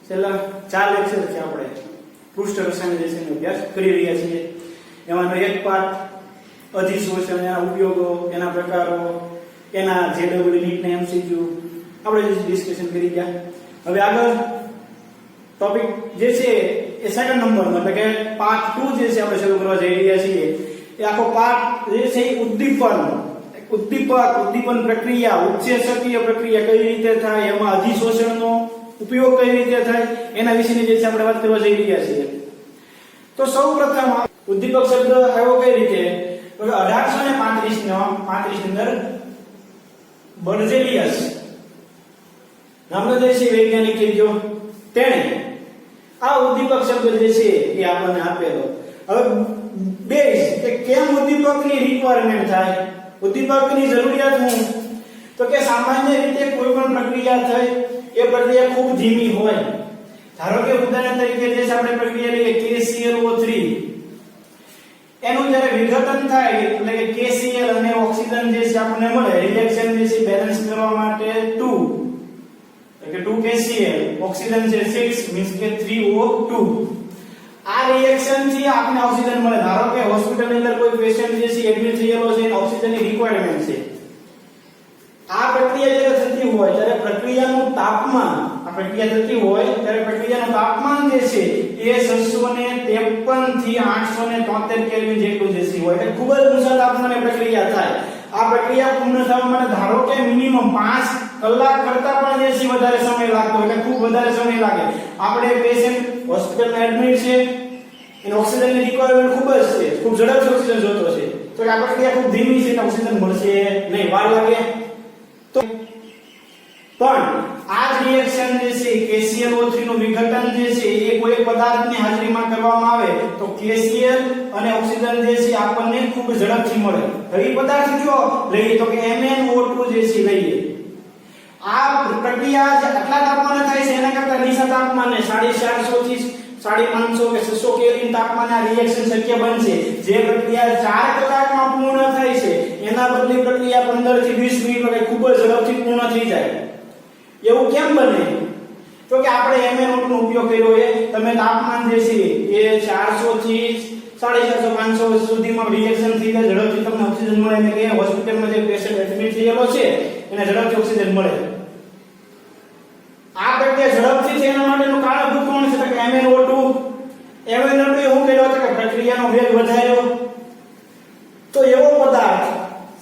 છેલ્લા 4 લેક્ચર છે આપણે પૃષ્ઠ રસાયણ અભ્યાસ કરી રહ્યા છીએ. એમાંનો એક પાઠ અધિશોષણ, એના ઉપયોગો, એના પ્રકારો, એના જેડબલ્યુ નીટ ને એમસીક્યુ આપણે ડિસ્કશન કરી ગયા. હવે આગળ ટોપિક જે છે એ સેકન્ડ નંબરનો એટલે કે પાર્ટ 2 જે છે આપણે શરૂ કરવા જઈ રહ્યા છીએ. એ આખો પાર્ટ જે છે ઉદ્દીપન પ્રક્રિયા, ઉત્સેચકીય પ્રક્રિયા કઈ રીતે થાય, એમાં અધિશોષણનો ઉપયોગ કઈ રીતે થાય, એના વિશેની જે છે આપણે વાત કરવા જઈ રહ્યા છીએ. તો સૌપ્રથમ ઉદ્દીપક શબ્દ આવ્યો કઈ રીતે? 1835 ની અંદર બર્ઝેલિયસ નામનો જે છે વૈજ્ઞાનિક થયો, તેણે આ ઉદ્દીપક શબ્દ જે છે એ આપણને આપેલો. હવે બેઝ કે કેમ ઉદ્દીપકની રિક્વાયરમેન્ટ થાય, ઉદ્દીપકની જરૂરિયાત શું? તો કે સામાન્ય રીતે કોઈ પણ પ્રક્રિયા થાય એ પ્રક્રિયા ખૂબ ધીમી હોય. ધારો કે ઉદાહરણ તરીકે જે આપણે પ્રક્રિયા લઈએ KClO3, એનું જ્યારે વિઘટન થાય એટલે કે KCl અને ઓક્સિજન જે છે આપણને મળે, રિએક્શન જે છે બેલેન્સ કરવા માટે 2 એટલે કે 2KCl, ઓક્સિજન છે 6 મીન્સ કે 3O2. આ રિએક્શન થી આપણને ઓક્સિજન મળે. ધારો કે હોસ્પિટલ ની અંદર કોઈ પેશન્ટ જે છે એડમિટ થયેલો છે અને ઓક્સિજનની રિક્વાયરમેન્ટ છે. આ પ્રક્રિયા જ્યારે થતી હોય ત્યારે પ્રક્રિયાનું તાપમાન તાપમાન જે છે એ 653 થી 873 કેલ્વિન જેટલું જે છે હોય એટલે ખૂબ જ ઊંચા તાપમાને પ્રક્રિયા થાય. આ પ્રક્રિયા પૂર્ણ થવા માટે ધારો કે મિનિમમ 5 કલાક કરતા પણ જે છે વધારે સમય લાગતો એટલે ખૂબ વધારે સમય લાગે. આપણે પેશન્ટ હોસ્પિટલમાં એડમિટ છે અને ઓક્સિજનની રિક્વાયરમેન્ટ ખૂબ જ છે, ખૂબ ઝડપથી ઓક્સિજન જોતો છે, તો આ પ્રક્રિયા ખૂબ ધીમી છે, ઓક્સિજન મળશે નહીં, વાર લાગે. તો પણ આ રિએક્શન જે છે KClO3 નું વિઘટન જે છે એ કોઈ પદાર્થની હાજરીમાં કરવામાં આવે તો KCl અને ઓક્સિજન જે છે આપણને ખૂબ ઝડપથી મળે. હવે પદાર્થ કયો લઈએ તો કે MnO2 જે છે લઈએ. આ પ્રક્રિયા આટલા તાપમાને થાય છે એના કરતા નીચા તાપમાને 450 થી 550 કે 600 કેલ્વિન તાપમાને આ રિએક્શન શક્ય બનશે. જે પ્રક્રિયા 4 કલાકમાં પૂર્ણ થાય છે એના બદલે પ્રક્રિયા 15 થી 20 મિનિટમાં ખૂબ જ ઝડપથી પૂર્ણ થઈ જાય. એવું કેમ બને? તો કે આપણે MnO2 નો ઉપયોગ કર્યો છે. તમે તાપમાન જે છે એ 400 થી 450 500 સુધીમાં રિએક્શન થઈ જાય, ઝડપથી તમને ઓક્સિજન મળે એટલે કે હોસ્પિટલમાં જે પેશન્ટ એડમિટ થયેલો છે એને ઝડપથી ઓક્સિજન મળે. આ પ્રક્રિયા ઝડપથી છે એના માટેનું કારણભૂત કોણ છે? તો કે MnO2 એ શું કર્યો તો કે પ્રક્રિયાનો વેગ વધાર્યો. તો એવો પદાર્થ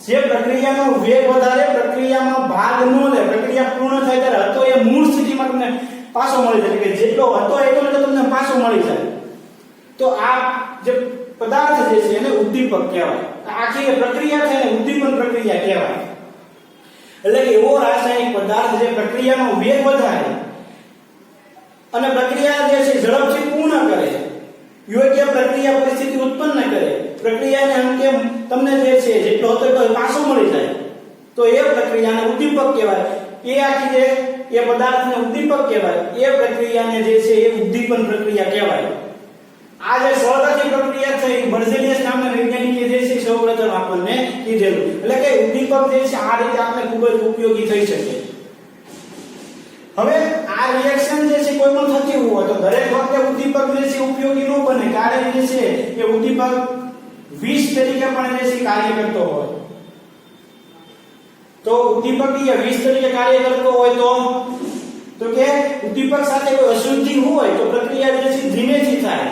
જે પ્રક્રિયાનો વેગ વધારે, પ્રક્રિયામાં ભાગ ન લે, પ્રક્રિયા પૂર્ણ થાય ત્યારે હતો એ મૂળ સ્થિતિમાં તમને પાછો મળી જાય કે જેટલો હતો એટલો તમને પાછો મળી જાય. તો આ જે પદાર્થ જે છે એને ઉદ્દીપક કહેવાય. આખી પ્રક્રિયા છે ને ઉદ્દીપન પ્રક્રિયા કહેવાય. એટલે કે એવો રાસાયણિક પદાર્થ જે પ્રક્રિયાનો વેગ વધારે અને પ્રક્રિયા જે છે ઝડપથી પૂર્ણ કરે, યોગ્ય પ્રક્રિયા પરિસ્થિતિ ઉત્પન્ન કરે, પ્રક્રિયાને અંતે તમને જે છે જેટલો હતો એટલો પાછો મળી જાય, તો એ પ્રક્રિયાને ઉદ્દીપક કહેવાય. એ આખી જે એ પદાર્થને ઉદ્દીપક કહેવાય, એ પ્રક્રિયાને જે છે એ ઉદ્દીપન પ્રક્રિયા કહેવાય. આ જે સરળતાથી પ્રક્રિયા છે બર્ઝેલિયસ નામના વૈજ્ઞાનિકે જે છે સૌપ્રથમ આપણને કીધેલું. એટલે કે ઉદ્દીપક જે છે આ રીતે આપણે ખૂબ જ ઉપયોગી થઈ શકે. હવે આ રિએક્શન જે છે કોઈ પણ થતી હોય તો દરેક વખતે ઉદ્દીપક જે છે ઉપયોગી ન બને. કારણ જે છે એ ઉદ્દીપક વિષ તરીકે પણ જે છે કાર્ય કરતો હોય. તો ઉદ્દીપકીય વિષ તરીકે કાર્ય કરતો હોય તો કે ઉદ્દીપક સાથે કોઈ અશુદ્ધિ હોય તો પ્રક્રિયા જે છે ધીમેથી થાય.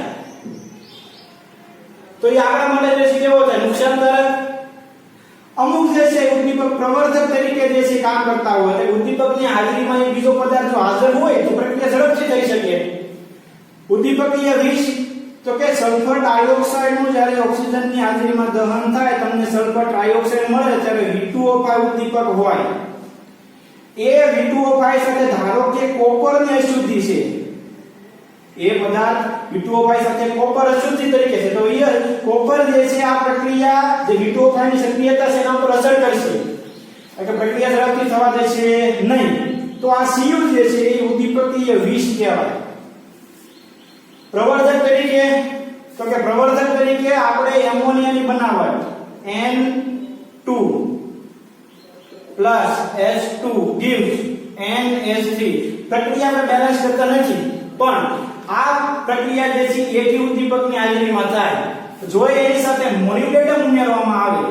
તો એ આપણા માટે જે છે કેવો થાય? નુકસાનકારક. અમુક જે છે ઉદ્દીપક પ્રવર્ધક તરીકે જે છે કામ કરતા હોય એટલે ઉદ્દીપકની હાજરીમાં એક બીજો પદાર્થ જો હાજર હોય તો પ્રક્રિયા ઝડપથી થઈ શકે. ઉદ્દીપકીય વિષ તો કે સલ્ફર ડાયોક્સાઇડ નું જ્યારે ઓક્સિજનની હાજરીમાં દહન થાય તમને સલ્ફર ડાયોક્સાઇડ મળે ત્યારે V2O5 ઉદ્દીપક હોય. એ V2O5 સાથે ધારો કે કોપરની અશુદ્ધિ છે, એ પદાર્થ V2O5 સાથે કોપર અશુદ્ધિ તરીકે છે, તો એ કોપર જે છે આ પ્રક્રિયા જે V2O5 ની સક્રિયતા છે એના પર અસર કરશે એટલે પ્રક્રિયા ઝડપથી થવા દેશે નહીં. તો આ Cu જે છે એ ઉદ્દીપકીય વિષ કહેવાય. પ્રવર્ધક તરીકે આપણે એમોનિયાની બનાવટ N2 + H2 gives NH3 પ્રક્રિયા આપણે બેલેન્સ કરતા નથી. પણ આ પ્રક્રિયા જે છે એથી ઉદ્દીપકની હાજરીમાં થાય જો એની સાથે મોલિબ્ડેનમ ઉમેરવામાં આવે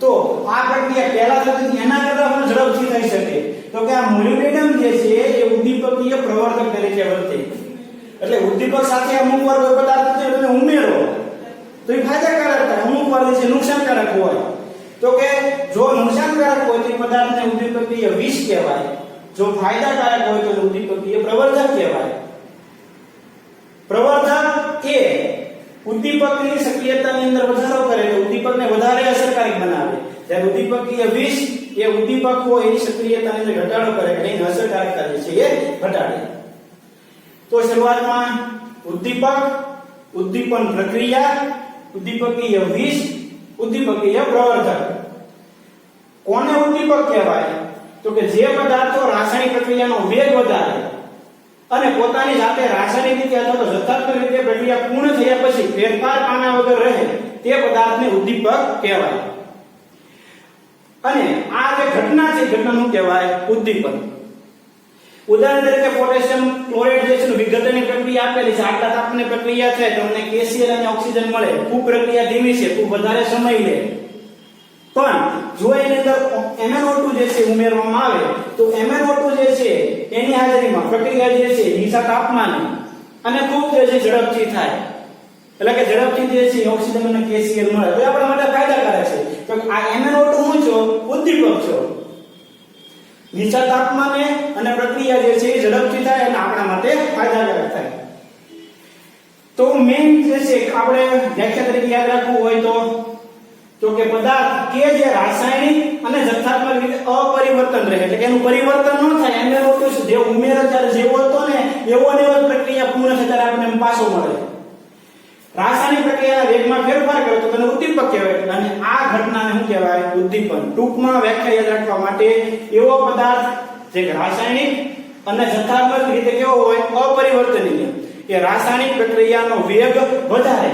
તો આ પ્રક્રિયા પહેલા થતી એના કરતા પણ ઝડપથી થઈ શકે તો કે આ મોલિબ્ડેનમ જે છે એ ઉદ્દીપકીય પ્રવર્ધક તરીકે વર્તે એટલે ઉદ્દીપક સાથે અમુક વાર કોઈ પદાર્થ તમે ઉમેરો તો એ ફાયદાકારક થાય અમુક વાર જે નુકસાનકારક હોય તો કે જો નુકસાનકારક હોય તો પદાર્થને ઉદ્દીપકીય વિષ કહેવાય જો ફાયદાકારક હોય તો ઉદ્દીપકીય પ્રવર્ધક કહેવાય પ્રવર્ધક એ ઉદ્દીપકની સક્રિયતાની અંદર વધારો કરે તો ઉદ્દીપકને વધારે અસરકારક બનાવે જ્યારે ઉદ્દીપકીય વિષ એ ઉદ્દીપક હોય એની સક્રિયતાની અંદર ઘટાડો કરે એટલે એની અસરકારકતા જે છે એ ઘટાડે તો શરૂઆતમાં ઉદ્દીપક ઉદ્દીપન પ્રક્રિયા ઉદ્દીપકીય વિષ ઉદ્દીપકીય પ્રવર્ધક કોને ઉદ્દીપક કહેવાય તો કે જે પદાર્થો રાસાયણિક પ્રક્રિયાનો વેગ વધારે અને પોતાની જાતે રાસાયણિક રીતે અથવા તો જથ્થાત્મક રીતે પ્રક્રિયા પૂર્ણ થયા પછી ફેરફાર પામ્યા વગર રહે તે પદાર્થને ઉદ્દીપક કહેવાય અને આ જે ઘટના છે ઘટનાનું કહેવાય ઉદ્દીપન ઉદાહરણ તરીકે પોટેશિયમ ક્લોરાઇડ જે છે વિઘટનની પ્રક્રિયા આપેલી છે આટલા તાપમાને પ્રક્રિયા થાય તો તમને KCl અને ઓક્સિજન મળે ખૂબ પ્રક્રિયા ધીમી છે ખૂબ વધારે સમય લે પણ જો એની અંદર MnO2 જે છે ઉમેરવામાં આવે તો MnO2 જે છે એની હાજરીમાં પ્રક્રિયા જે છે નીચા તાપમાને અને ખૂબ જે છે ઝડપથી થાય એટલે કે ઝડપથી જે છે ઓક્સિજન અને KCl મળે તો આપણા માટે ફાયદાકારક છે તો આ MnO2 શું છે ઉદ્દીપક છે નીચા તાપમાને અને પ્રક્રિયા જે છે એ ઝડપથી થાય અને આપણા માટે ફાયદાકારક થાય તો મેઇન જે છે આપણે વ્યાખ્યા તરીકે યાદ રાખવું હોય તો કે પદાર્થ કે જે રાસાયણિક અને જથ્થાત્મક રીતે અપરિવર્તન રહે એટલે કે એનું પરિવર્તન ન થાય MnO2 જે ઉમેરો ત્યારે જેવો હતો ને એવો ને એવો પ્રક્રિયા પૂર્ણ થતા આપણને પાછો મળે રાસાયણિક પ્રક્રિયાના વેગમાં ફેરફાર કરે તો તેને ઉદ્દીપક કહેવાય અને આ ઘટનાને શું કહેવાય ઉદ્દીપન ટૂંકમાં વ્યાખ્યા યાદ રાખવા માટે એવો પદાર્થ જે રાસાયણિક અને જથ્થાત્મક રીતે કેવો હોય અપરિવર્તનીય એ રાસાયણિક પ્રક્રિયાનો વેગ વધારે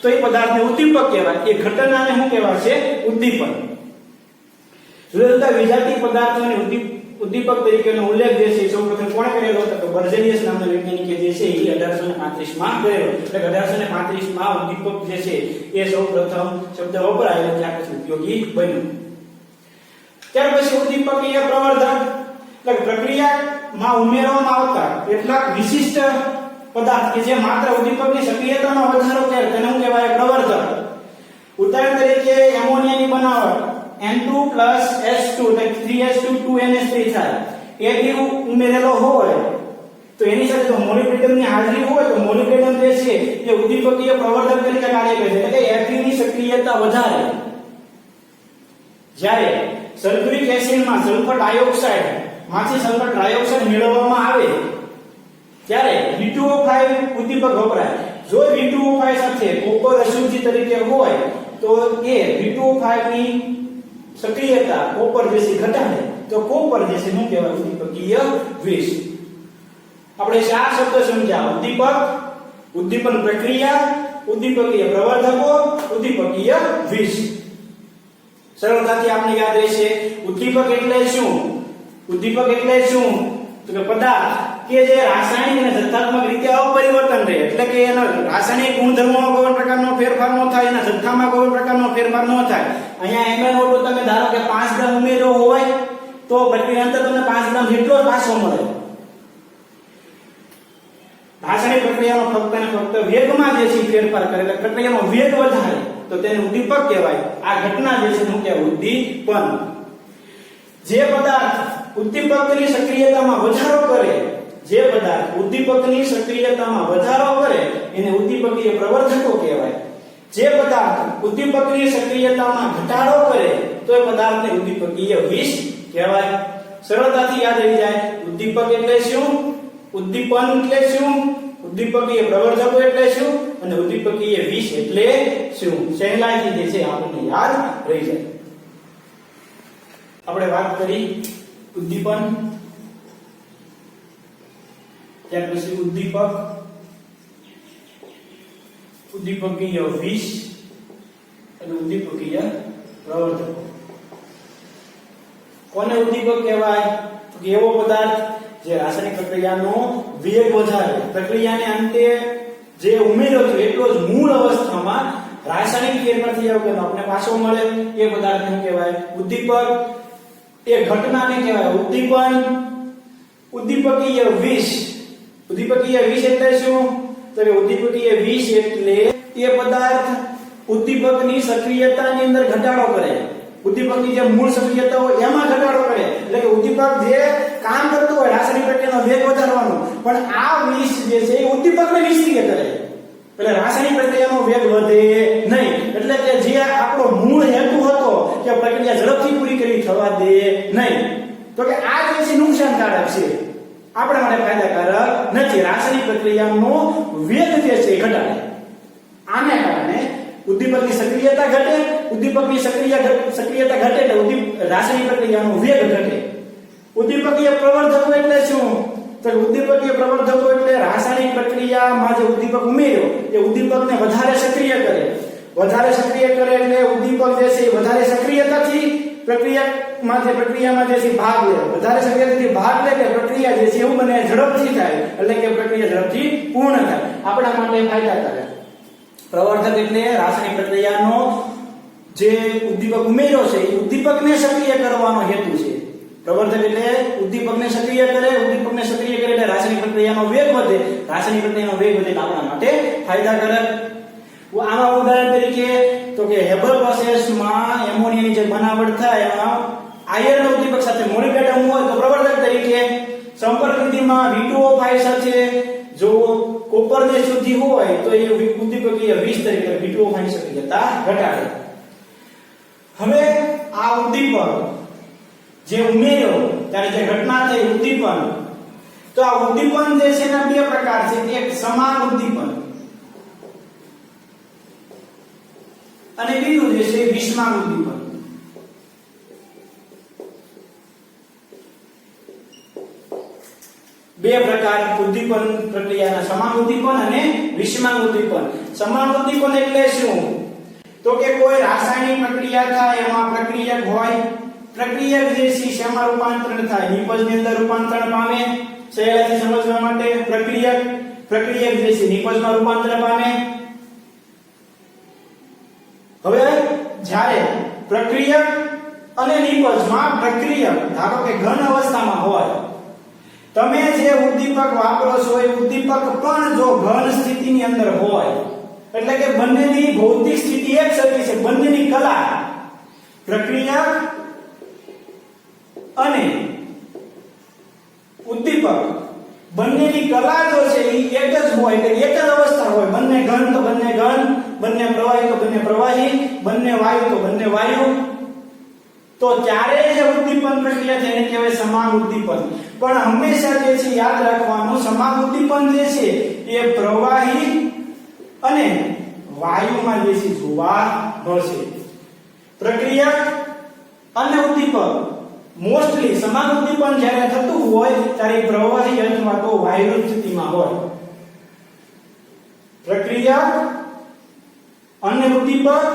તો એ પદાર્થને ઉદ્દીપક કહેવાય એ ઘટનાને શું કહેવાય છે ઉદ્દીપન જુદા જુદા વિજાતીય પદાર્થોને ઉદ્દીપક તરીકેનો ઉલ્લેખ જે છે સૌપ્રથમ કોણે કરેલો હતો તો બર્ઝેલિયસ નામના વૈજ્ઞાનિકે જે છે એ 1835 માં કરેલો એટલે 1835 માં ઉદ્દીપક જે છે એ સૌપ્રથમ શબ્દ વપરાયો એટલે આપણે ઉપયોગી બન્યું ત્યાર પછી ઉદ્દીપકીય પ્રવર્ધક એટલે પ્રક્રિયામાં ઉમેરવામાં આવતા કેટલાક વિશિષ્ટ પદાર્થ કે જે માત્ર ઉદ્દીપકની સક્રિયતાનો વધારો કરે તેને શું કહેવાય પ્રવર્ધક ઉદાહરણ તરીકે એમોનિયાની બનાવટ N2+H2 એટલે 3H2 2NH3 થાય એ દીવ ઉમેરેલો હોય તો એની સાથે જો મોલિબ્ડેનમની હાજરી હોય તો મોલિબ્ડેનમ જે છે એ ઉદ્દીપકીય પ્રવર્ધક તરીકે કાર્ય કરે છે એટલે કે Fe ની સક્રિયતા વધારે જ્યારે સલ્ફ્યુરિક એસિડમાં સલ્ફર ડાયોક્સાઇડ માંથી સલ્ફર ડાયોક્સાઇડ મેળવવામાં આવે ત્યારે V2O5 ઉદ્દીપક વપરાય જો V2O5 સાથે કોપર અશુદ્ધિ તરીકે હોય તો એ V2O5 ની સક્રિયતા કોપર જે છે ઘટાડે તો કોપર જે છે શું કહેવાય ઉદ્દીપકીય વિષ આપણે ચાર શબ્દ સમજ્યા ઉદ્દીપક ઉદ્દીપન પ્રક્રિયા ઉદ્દીપકીય પ્રવર્ધકો ઉદ્દીપકીય વિષ સરળતાથી આપણે યાદ રહેશે ઉદ્દીપક એટલે શું તો કે પદાર્થ કે જે રાસાયણિક અને જથ્થાત્મક રીતે અપરિવર્તન રહે એટલે કે એના રાસાયણિક ગુણધર્મોમાં કોઈ પ્રકારનો ફેરફાર ન થાય એના જથ્થામાં કોઈ પ્રકારનો ફેરફાર ન થાય અહીંયા MnO2 તમે ધારો કે 5 ગ્રામ ઉમેર્યો હોય તો પ્રક્રિયા અંતર તમને 5 ગ્રામ જેટલો પાછો મળે રાસાયણિક પ્રક્રિયાનો ફક્ત ને ફક્ત વેગમાં જે છે ફેરફાર કરે એટલે પ્રક્રિયાનો વેગ વધારે તો તેને ઉદ્દીપક કહેવાય આ ઘટના જે છે શું કહેવાય ઉદ્દીપન જે પદાર્થ ઉદ્દીપકની સક્રિયતામાં વધારો કરે એને ઉદ્દીપકીય પ્રવર્ધકો કહેવાય જે પદાર્થ ઉદ્દીપકની સક્રિયતામાં ઘટાડો કરે તો એ પદાર્થને ઉદ્દીપકીય વિષ કહેવાય સરળતાથી યાદ રહી જાય ઉદ્દીપક એટલે શું ઉદ્દીપન એટલે શું ઉદ્દીપકીય પ્રવર્ધકો એટલે શું અને ઉદ્દીપકીય વિષ એટલે શું સહેલાઈથી જે છે આપણને યાદ રહી જાય આપણે વાત કરી ઉદ્દીપન ત્યાર પછી ઉદ્દીપકીય વિષ અને ઉદ્દીપકીય પ્રવર્ધકો કોને ઉદ્દીપક કહેવાય તો કે એવો પદાર્થ જે રાસાયણિક પ્રક્રિયાનો વેગ વધારે, પ્રક્રિયાને અંતે જે ઉમેરો છે એટલો જ મૂળ અવસ્થામાં રાસાયણિક ફેરફાર થયા વગર આપણે પાછો મળે એ પદાર્થને શું કહેવાય? ઉદ્દીપક. એ ઘટનાને કહેવાય ઉદ્દીપન. ઉદ્દીપકીય વિષ. ઉદ્દીપકીય વિષ એટલે શું? તો કે ઉદ્દીપકીય વિષ એટલે એ પદાર્થ ઉદ્દીપકની સક્રિયતાની અંદર ઘટાડો કરે. ઉદ્દીપકની જે મૂળ સક્રિયતા હોય એમાં ઘટાડો કરે. એટલે કે ઉદ્દીપક જે કામ કરતું હોય રાસાયણિક પ્રક્રિયાનો વેગ વધારવાનો, પણ આ વિષ જે છે એ ઉદ્દીપકને નિષ્ક્રિય કરે. એટલે રાસાયણિક પ્રક્રિયાનો વેગ વધે નહીં. એટલે કે જે આપણો મૂળ હેતુ હતો કે પ્રક્રિયા ઝડપથી પૂરી કરી થવા દે નહીં, તો કે આ જે છે નુકસાનકારક છે, આપણા માટે ફાયદાકારક નથી. રાસાયણિક પ્રક્રિયાનો વેગ જે છે એ ઘટાડે. આને કારણે ઉદ્દીપકની સક્રિયતા ઘટે. ઉદ્દીપકની સક્રિયતા ઘટે એટલે રાસાયણિક પ્રક્રિયાનો વેગ ઘટે. ઉદ્દીપકીય પ્રવર્ધકો એટલે શું? તો ઉદ્દીપકીય પ્રવર્ધકો એટલે રાસાયણિક પ્રક્રિયામાં જે ઉદ્દીપક ઉમેર્યો એ ઉદ્દીપકને વધારે સક્રિય કરે. વધારે સક્રિય કરે એટલે ઉદ્દીપક જે છે વધારે સક્રિયતાથી પ્રક્રિયામાં જે છે ભાગ લે. વધારે સક્રિયતાથી ભાગ લે એટલે પ્રક્રિયા જે છે એવું બને ઝડપથી થાય, એટલે કે પ્રક્રિયા ઝડપથી પૂર્ણ થાય. આપણા માટે ફાયદાકારક. પ્રવર્ધક એટલે રાસાયણિક પ્રક્રિયાનો જે ઉદ્દીપક ઉમેર્યો છે એ ઉદ્દીપકને સક્રિય કરવાનો હેતુ છે. પ્રવર્ધક એટલે ઉદ્દીપકને સક્રિય કરે. ઉદ્દીપકને સક્રિય કરે એટલે રાસાયણિક પ્રક્રિયાનો વેગ વધે. રાસાયણિક પ્રક્રિયાનો વેગ વધે એટલે આપણા માટે ફાયદાકારક. આમાં ઉદાહરણ તરીકે તો કે હેબર પ્રોસેસમાં એમોનિયાની જે બનાવટ થાય એમાં આયર્ન ઉદ્દીપક સાથે મોલિક એટમ હોય તો પ્રવર્ધક તરીકે, સંપર્ક વિધિમાં V2O5 સાથે જો કોપરની શુદ્ધિ હોય તો એ ઉદ્દીપકીય વિષ તરીકે V2O5 ની સક્રિયતા ઘટાડે. હવે આ ઉદ્દીપક જે ઉમેર્યો ત્યારે જે ઘટના થઈ ઉદ્દીપન, તો આ ઉદ્દીપન જે છે એના બે પ્રકાર છે. એક સમાન ઉદ્દીપન અને બીજું જે છે વિષમાન ઉદ્દીપન. બે પ્રકાર ઉદ્દીપન પ્રક્રિયાના, સમાન ઉદ્દીપન અને વિષમાન ઉદ્દીપન. સમાન ઉદ્દીપન એટલે શું? તો કે કોઈ રાસાયણિક પ્રક્રિયા થાય એમાં પ્રક્રિયક હોય. પ્રક્રિયક જે છે શેમાં રૂપાંતરણ થાય? નિપજની અંદર રૂપાંતરણ પામે. સહેલાઈથી સમજવા માટે પ્રક્રિયક જે છે નિપજમાં રૂપાંતરણ પામે. હવે જ્યારે પ્રક્રિયક અને નિપજમાં પ્રક્રિયક ધારો કે ઘન અવસ્થામાં હોય, તમે જે ઉદ્દીપક વાપરો છો એ ઉદ્દીપક પણ જો ઘન સ્થિતિની અંદર હોય, એટલે કે બંનેની ભૌતિક સ્થિતિ એક સરખી છે, બંનેની કલા, પ્રક્રિયક અને ઉદ્દીપક બંનેની કલા જો છે એ એક જ હોય, એટલે એક જ અવસ્થા હોય. બંને ઘન તો બંને ઘન, બંને પ્રવાહી તો બંને પ્રવાહી, બંને વાયુ તો બંને વાયુ, તો ત્યારે જે ઉદ્દીપન પ્રક્રિયા છે એને કહેવાય સમાન ઉદ્દીપન. પણ હંમેશા જે છે યાદ રાખવાનું, સમાન ઉદ્દીપન જે છે એ પ્રવાહી અને વાયુમાં જે છે જોવા મળશે. પ્રક્રિયક અને ઉદ્દીપક મોસ્ટલી સમાન ઉદ્દીપન જ્યારે થતું હોય ત્યારે પ્રવાહી અથવા તો વાયુ સ્થિતિમાં હોય. પ્રક્રિયક અને ઉદ્દીપક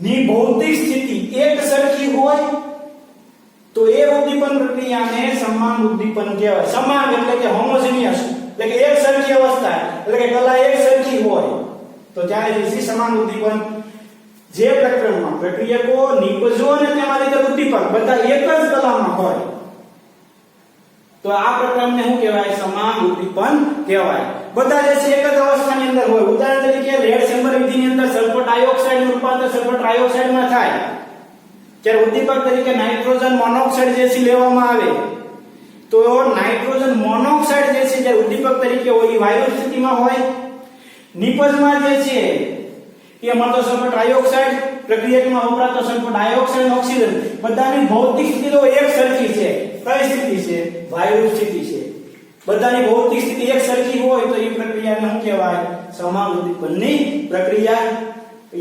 ની ભૌતિક સ્થિતિ એક સરખી હોય તો એ ઉદ્દીપન પ્રક્રિયાને સમાન ઉદ્દીપન કહેવાય. સમાન એટલે કે હોમોજીનિયસ, એટલે કે એક સરખી અવસ્થા, એટલે કે કલા એક સરખી હોય તો ત્યારે જે સમાન ઉદ્દીપન. જે પ્રકરણમાં પ્રક્રિયકો, નિપજો અને તેમાં લીધે ઉદ્દીપક બધા એક જ કલામાં હોય તો આ પ્રકરણને શું કહેવાય? સમાન ઉદ્દીપન કહેવાય. બધા જે છે એક જ અવસ્થાની અંદર હોય. ઉદાહરણ તરીકે રેડ ચેમ્બર વિધિની અંદર સલ્ફર ડાયોક્સાઇડનું રૂપાંતર સલ્ફર ટ્રાયોક્સાઇડમાં થાય ત્યારે ઉદ્દીપક તરીકે નાઇટ્રોજન મોનોક્સાઇડ જે છે લેવામાં આવે તો નાઇટ્રોજન મોનોક્સાઇડ જે છે જ્યારે ઉદ્દીપક તરીકે હોય એ વાયુ સ્થિતિમાં હોય. નિપજમાં જે છે એ મળતો સલ્ફર ટ્રાયોક્સાઇડ, પ્રક્રિયકમાં વપરાતો સલ્ફર ડાયોક્સાઇડ, ઓક્સિજન, બધાની ભૌતિક સ્થિતિઓ એક સરખી છે. કઈ સ્થિતિ છે? વાયુ સ્થિતિ છે. બધાની ભૌતિક સ્થિતિ એક સરખી હોય તો એ પ્રક્રિયાને શું કહેવાય? સમાન ઉદ્દીપનની પ્રક્રિયા.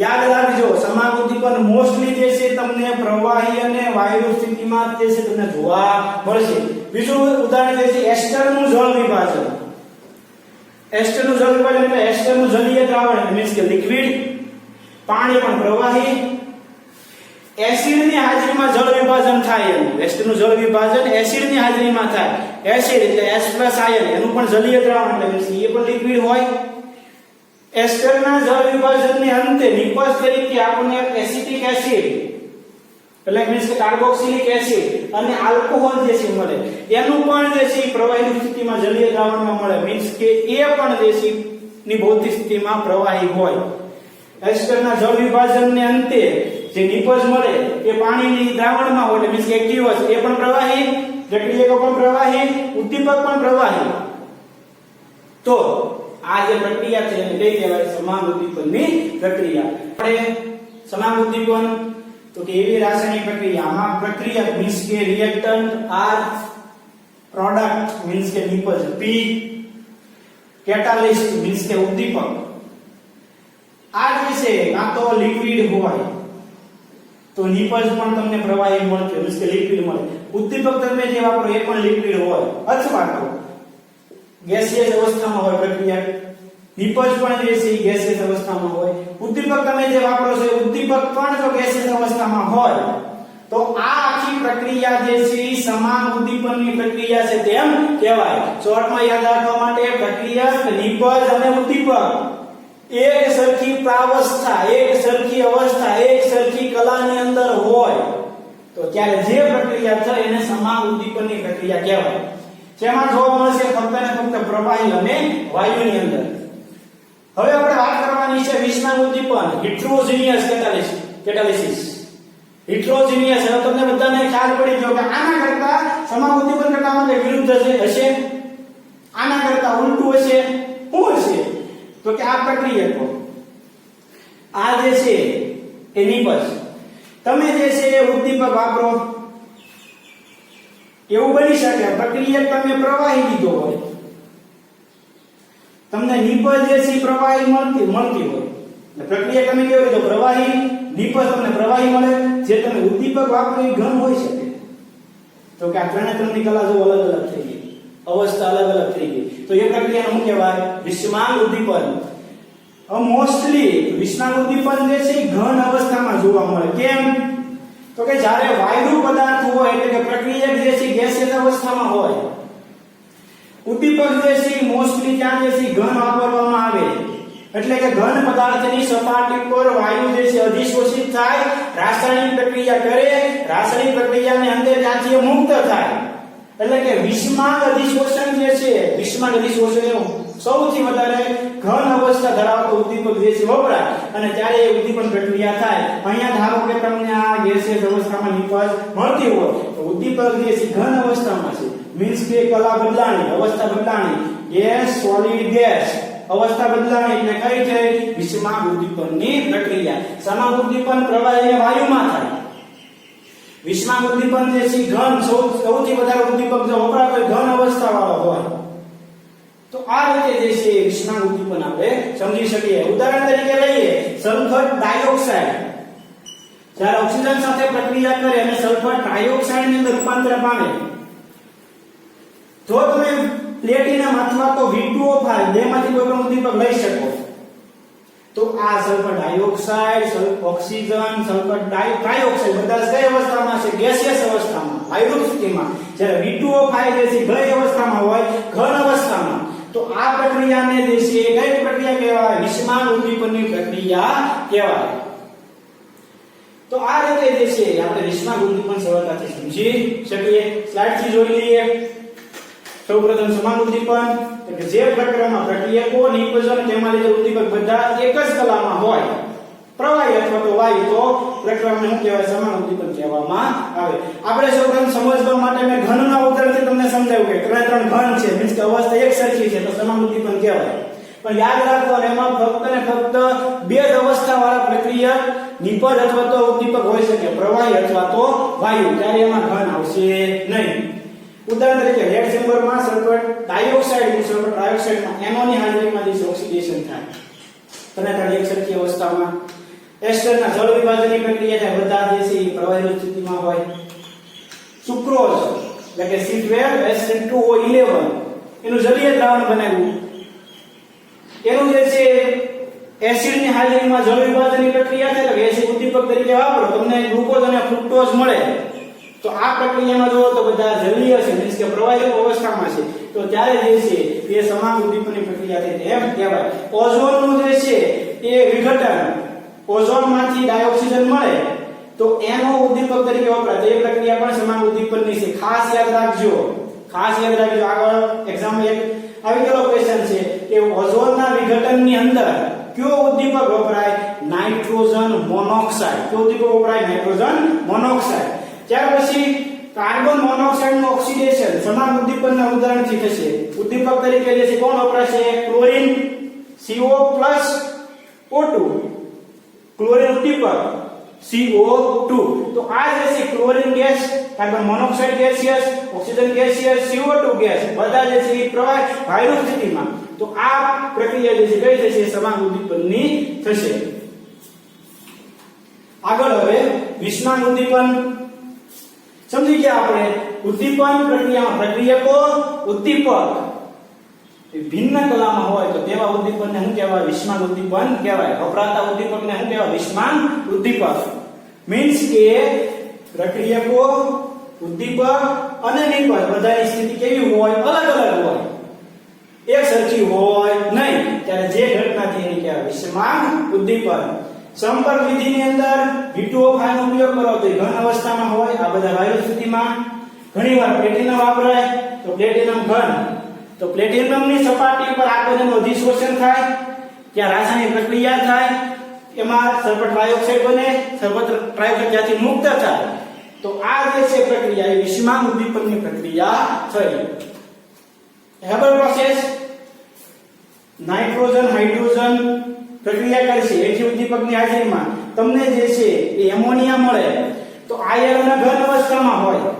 યાદ રાખજો, સમાન ઉદ્દીપન મોસ્ટલી જે છે તમને પ્રવાહી અને વાયુ સ્થિતિમાં જે છે તમને જોવા મળશે. બીજું ઉદાહરણ જે છે એસ્ટરનું જળ વિભાજન. એસ્ટરનું જળ વિભાજન એટલે એસ્ટરનું જલીય દ્રાવણ મીન્સ કે લિક્વિડ, પાણી પણ પ્રવાહી, એસિડની હાજરીમાં જળ વિભાજન થાય. એસ્ટરનું જળ વિભાજન એસિડની હાજરીમાં થાય. એસિડ એટલે H+ આયન એનું પણ જલીય દ્રાવણ એટલે એ પણ લિક્વિડ હોય. એસ્ટરના જળ વિભાજનને અંતે નિપજ તરીકે આપણને એસિટિક એસિડ એટલે મીન્સ કે કાર્બોક્સિલિક એસિડ અને આલ્કોહોલ જે છે મળે એનું પણ જે છે પ્રવાહી સ્થિતિમાં જલીય દ્રાવણમાં મળે મીન્સ કે એ પણ જે છે ની ભૌતિક સ્થિતિમાં પ્રવાહી હોય. એસ્ટરના જળ વિભાજનને અંતે જે નિપજ મળે એ પાણીની દ્રાવણમાં હોય મીન્સ કે એક્ટિવસ એ પણ પ્રવાહી, પ્રક્રિયકો પણ પ્રવાહી, ઉદ્દીપક પણ પ્રવાહી. તો આ જે પ્રક્રિયા છે એને કઈ કહેવાય? સમાન ઉદ્દીપનની પ્રક્રિયા. આપણે સમાન ઉદ્દીપન તો કે એવી રાસાયણિક પ્રક્રિયા આમાં પ્રક્રિયા મીન્સ કે રિએક્ટન્ટ R, પ્રોડક્ટ મીન્સ કે નિપજ P, કેટાલિસ્ટ મીન્સ કે ઉદ્દીપક. આ જે છે કાં તો લિક્વિડ હોય તો નિપજ પણ તમને પ્રવાહી મળશે મીન્સ કે લિક્વિડ મળે. ઉદ્દીપક તમે જે વાપરો એ પણ લિક્વિડ હોય અથવા તો ગેસિયસ અવસ્થામાં હોય પ્રક્રિયા. નિપજ પણ જે છે ગેસિયસ અવસ્થામાં હોય. ઉદ્દીપક તમે જે વાપરો છો ઉદ્દીપક પણ જો ગેસિયસ અવસ્થામાં હોય તો આ આખી પ્રક્રિયા જે છે એ સમાન ઉદ્દીપનની પ્રક્રિયા છે તેમ કહેવાય. શોર્ટમાં યાદ રાખવા માટે પ્રક્રિયા, નિપજ અને ઉદ્દીપક એક સરખી પ્રાવસ્થા, એક સરખી અવસ્થા, એક સરખી કલાની અંદર હોય તો ત્યારે જે પ્રક્રિયા થાય એને સમાન ઉદ્દીપનની પ્રક્રિયા કહેવાય. જેમાં જોવા મળશે ફક્ત ને ફક્ત પ્રવાહી અને વાયુની અંદર. હવે આપણે વાત કરવાની છે વિષનાંગ ઉદ્દીપન, હિટ્રોજીનિયસ કેટાલિસિસ. હિટ્રોજીનિયસ હવે તમને બધાને ખ્યાલ પડી ગયો કે આના કરતા સમાન ઉદ્દીપન કરતા માટે વિરુદ્ધ હશે, આના કરતા ઉલટું હશે. શું હશે? તો કે આ પ્રક્રિયકો આ જે છે એ નિપજ. તમે જે છે ઉદ્દીપક વાપરો એવું બની શકે પ્રક્રિયક તમે પ્રવાહી દીધો હોય, તમને નિપજ જે છે પ્રવાહી મળતી હોય એટલે પ્રક્રિયા તમે કેવી રીતે પ્રવાહી, નિપજ તમને પ્રવાહી મળે. જે તમે ઉદ્દીપક વાપરો એ ઘન હોઈ શકે. તો કે આ ત્રણની કલા જો અલગ અલગ થઈ ગઈ, અવસ્થા અલગ અલગ થઈ ગઈ તો એ પ્રક્રિયાને શું કહેવાય? વિષમાંગ ઉદ્દીપન. મોસ્ટલી વિષમાંગ ઉદ્દીપન જે છે ઘન અવસ્થામાં જોવા મળે. કેમ? તો કે જ્યારે વાયુ પદાર્થ હોય એટલે કે પ્રક્રિયક જે છે ગેસિયસ અવસ્થામાં હોય, ઉદ્દીપક જે છે મોસ્ટલી ત્યાં જે છે ઘન વાપરવામાં આવે એટલે કે ઘન પદાર્થની સપાટી પર વાયુ જે છે અધિશોષિત થાય, રાસાયણિક પ્રક્રિયા કરે, રાસાયણિક પ્રક્રિયાની અંદર ત્યાંથી મુક્ત થાય. એટલે કે વિષમાંગ અધિશોષણ જે છે, વિષમાંગ અધિશોષણ સૌથી વધારે ઘન અવસ્થા ધરાવતો ઉદ્દીપક જે છે વપરાય અને ત્યારે એ ઉદ્દીપન પ્રક્રિયા થાય. અહીંયા ધારો કે તમને આ ગેસિયસ અવસ્થામાં નિપજ મળતી હોય તો ઉદ્દીપક જે છે ઘન અવસ્થામાં છે મીન્સ કે કલા બદલાણી, અવસ્થા બદલાણી, ગેસ સોલિડ ગેસ અવસ્થા બદલાણી એટલે કઈ છે? વિષમાંગ ઉદ્દીપનની પ્રક્રિયા. સમાન ઉદ્દીપન પ્રવાહી અને વાયુમાં થાય. વિષમાંગ ઉદ્દીપન જે છે ઘન સૌથી વધારે ઉદ્દીપક જો વપરાતો હોય ઘન અવસ્થા વાળો હોય તો આ રીતે જે છે વિષમાંગ ઉદ્દીપન આપણે સમજી શકીએ. ઉદાહરણ તરીકે લઈએ સલ્ફર ડાયોક્સાઇડ. જ્યારે ઓક્સિજન સાથે પ્રક્રિયા કરે અને સલ્ફર ડાયોક્સાઇડ ની અંદર રૂપાંતર પામે જો તમે પ્લેટિનમ અથવા તો V2O5 બેમાંથી કોઈ પણ ઉદ્દીપક લઈ શકો તો આ sulphur dioxide, oxygen, sulphur trioxide બધા કઈ અવસ્થામાં છે? ગેસિયસ અવસ્થામાં, વાયુરૂપ સ્થિતિમાં. જ્યારે V2O5 જે છે કઈ અવસ્થામાં હોય? ઘન અવસ્થામાં. તો આ પ્રક્રિયાને જે છે કઈ પ્રક્રિયા કહેવાય? વિષમાંગ ઉદ્દીપનની પ્રક્રિયા કહેવાય. તો આ રીતે જે છે આપણે વિષમાંગ ઉદ્દીપન સરળતાથી સમજી શકીએ. સ્લાઇડ થી જોઈ લઈએ. સૌપ્રથમ સમાન ઉદ્દીપન એટલે જે પ્રક્રિયામાં પ્રક્રિયકો, નિપજો અને તેમાં લીધેલ ઉદ્દીપક બધા એક જ કલામાં હોય, પ્રવાહી અથવા તો વાયુ, તો પ્રક્રિયાને શું કહેવાય? સમાન ઉદ્દીપન કહેવામાં આવે. આપણે સૌપ્રથમ સમજવા માટે મેં ઘનના ઉદાહરણથી તમને સમજાવ્યું કે ત્રણ ઘન છે મીન્સ કે અવસ્થા એક સરખી છે તો સમાન ઉદ્દીપન કહેવાય. પણ યાદ રાખવાનું એમાં ફક્ત ને ફક્ત બે જ અવસ્થા વાળા પ્રક્રિયા નિપજ અથવા તો ઉદ્દીપક હોઈ શકે, પ્રવાહી અથવા તો વાયુ, ત્યારે એમાં ઘન આવશે નહીં. ઉદાહરણ તરીકે રેડ ચેમ્બરમાં સલ્ફર ડાયોક્સાઇડમાં NO ની હાજરીમાં જે ઓક્સિડેશન થાય ત્રણ એક સરખી અવસ્થામાં. એસ્ટરના જળ વિભાજનની પ્રક્રિયા થાય બધા જે છે પ્રવાહી સ્થિતિમાં હોય. સુક્રોઝ એટલે કે C12H2O11 એનું જલીય દ્રાવણ બનાવ્યું એનું જે છે એસિડની હાજરીમાં જળ વિભાજનની પ્રક્રિયા થાય એટલે એસિડ ઉદ્દીપક તરીકે વાપરો તમને ગ્લુકોઝ અને ફ્રુક્ટોઝ મળે તો આ પ્રક્રિયામાં જો તો બધા જલીય છે મીન્સ કે પ્રવાહી અવસ્થામાં છે તો ત્યારે જે છે એ સમાન ઉદ્દીપનની પ્રક્રિયા થઈ એમ કહેવાય. ઓઝોનનું જે છે એ વિઘટન, ઓઝોનમાંથી ડાયોક્સિજન મળે તો એનો ઉદ્દીપક તરીકે વપરાય તો એ પ્રક્રિયા પણ સમાન ઉદ્દીપનની છે. ખાસ યાદ રાખજો આગળ એક્ઝામ એક આવી ગયેલો ક્વેશ્ચન છે કે ઓઝોનના વિઘટનની અંદર કયો ઉદ્દીપક વપરાય? Nitrogen monoxide. કયો ઉદ્દીપક વપરાય? Nitrogen monoxide. ત્યાર પછી કાર્બન મોનોક્સાઇડ નું ઓક્સિડેશન સમાન ઉદ્દીપનના ઉદાહરણથી થશે. ઉદ્દીપક તરીકે જે છે કોણ વપરાશે? Chlorine CO+O2. ક્લોરીન ઉદ્દીપક CO2. તો આ જે છે chlorine gas, carbon monoxide gaseous, oxygen gaseous, CO2 gas બધા જે છે એ પ્રવાહ વાયુ સ્થિતિમાં. તો આ પ્રક્રિયા જે છે કઈ થશે? સમાન ઉદ્દીપનની થશે. આગળ હવે વિષમાંગ ઉદ્દીપન સમજી ગયા આપણે. ઉદ્દીપન પ્રક્રિયામાં પ્રક્રિયકો, ઉદ્દીપક ભિન્ન કલામાં હોય તો તેવા ઉદ્દીપનને શું કહેવાય? વિષમાંગ ઉદ્દીપન કહેવાય. વપરાતા ઉદ્દીપકને શું કહેવાય? વિષમાંગ ઉદ્દીપક. મીન્સ કે પ્રક્રિયકો, ઉદ્દીપક અને નિપજ બધાની સ્થિતિ કેવી હોય? અલગ અલગ હોય, એક સરખી હોય નહીં. ત્યારે જે ઘટના થઈ એને કહેવાય વિષમાંગ ઉદ્દીપન. સંપર્ક વિધિની અંદર V2O5 નો ઉપયોગ કરો તો ઘન અવસ્થામાં હોય, આ બધા વાયુ સ્થિતિમાં. ઘણીવાર પ્લેટિનમ વાપરાય તો પ્લેટિનમ ઘન, તો પ્લેટિનમની સપાટી પર આયનનું અધિશોષણ થાય, ત્યાં રાસાયણિક પ્રક્રિયા થાય, એમાં સલ્ફર ટ્રાયોક્સાઇડ બને, સલ્ફર ટ્રાયોક્સાઇડ ત્યાંથી મુક્ત થાય. તો આ જે છે પ્રક્રિયા એ વિષમાંગ ઉદ્દીપનની પ્રક્રિયા થઈ. હેબર પ્રોસેસ નાઇટ્રોજન હાઇડ્રોજન પ્રક્રિયા કરશે એથી ઉદ્દીપકની હાજરીમાં તમને જે છે એ એમોનિયા મળે તો આયર્નના ઘન અવસ્થામાં હોય.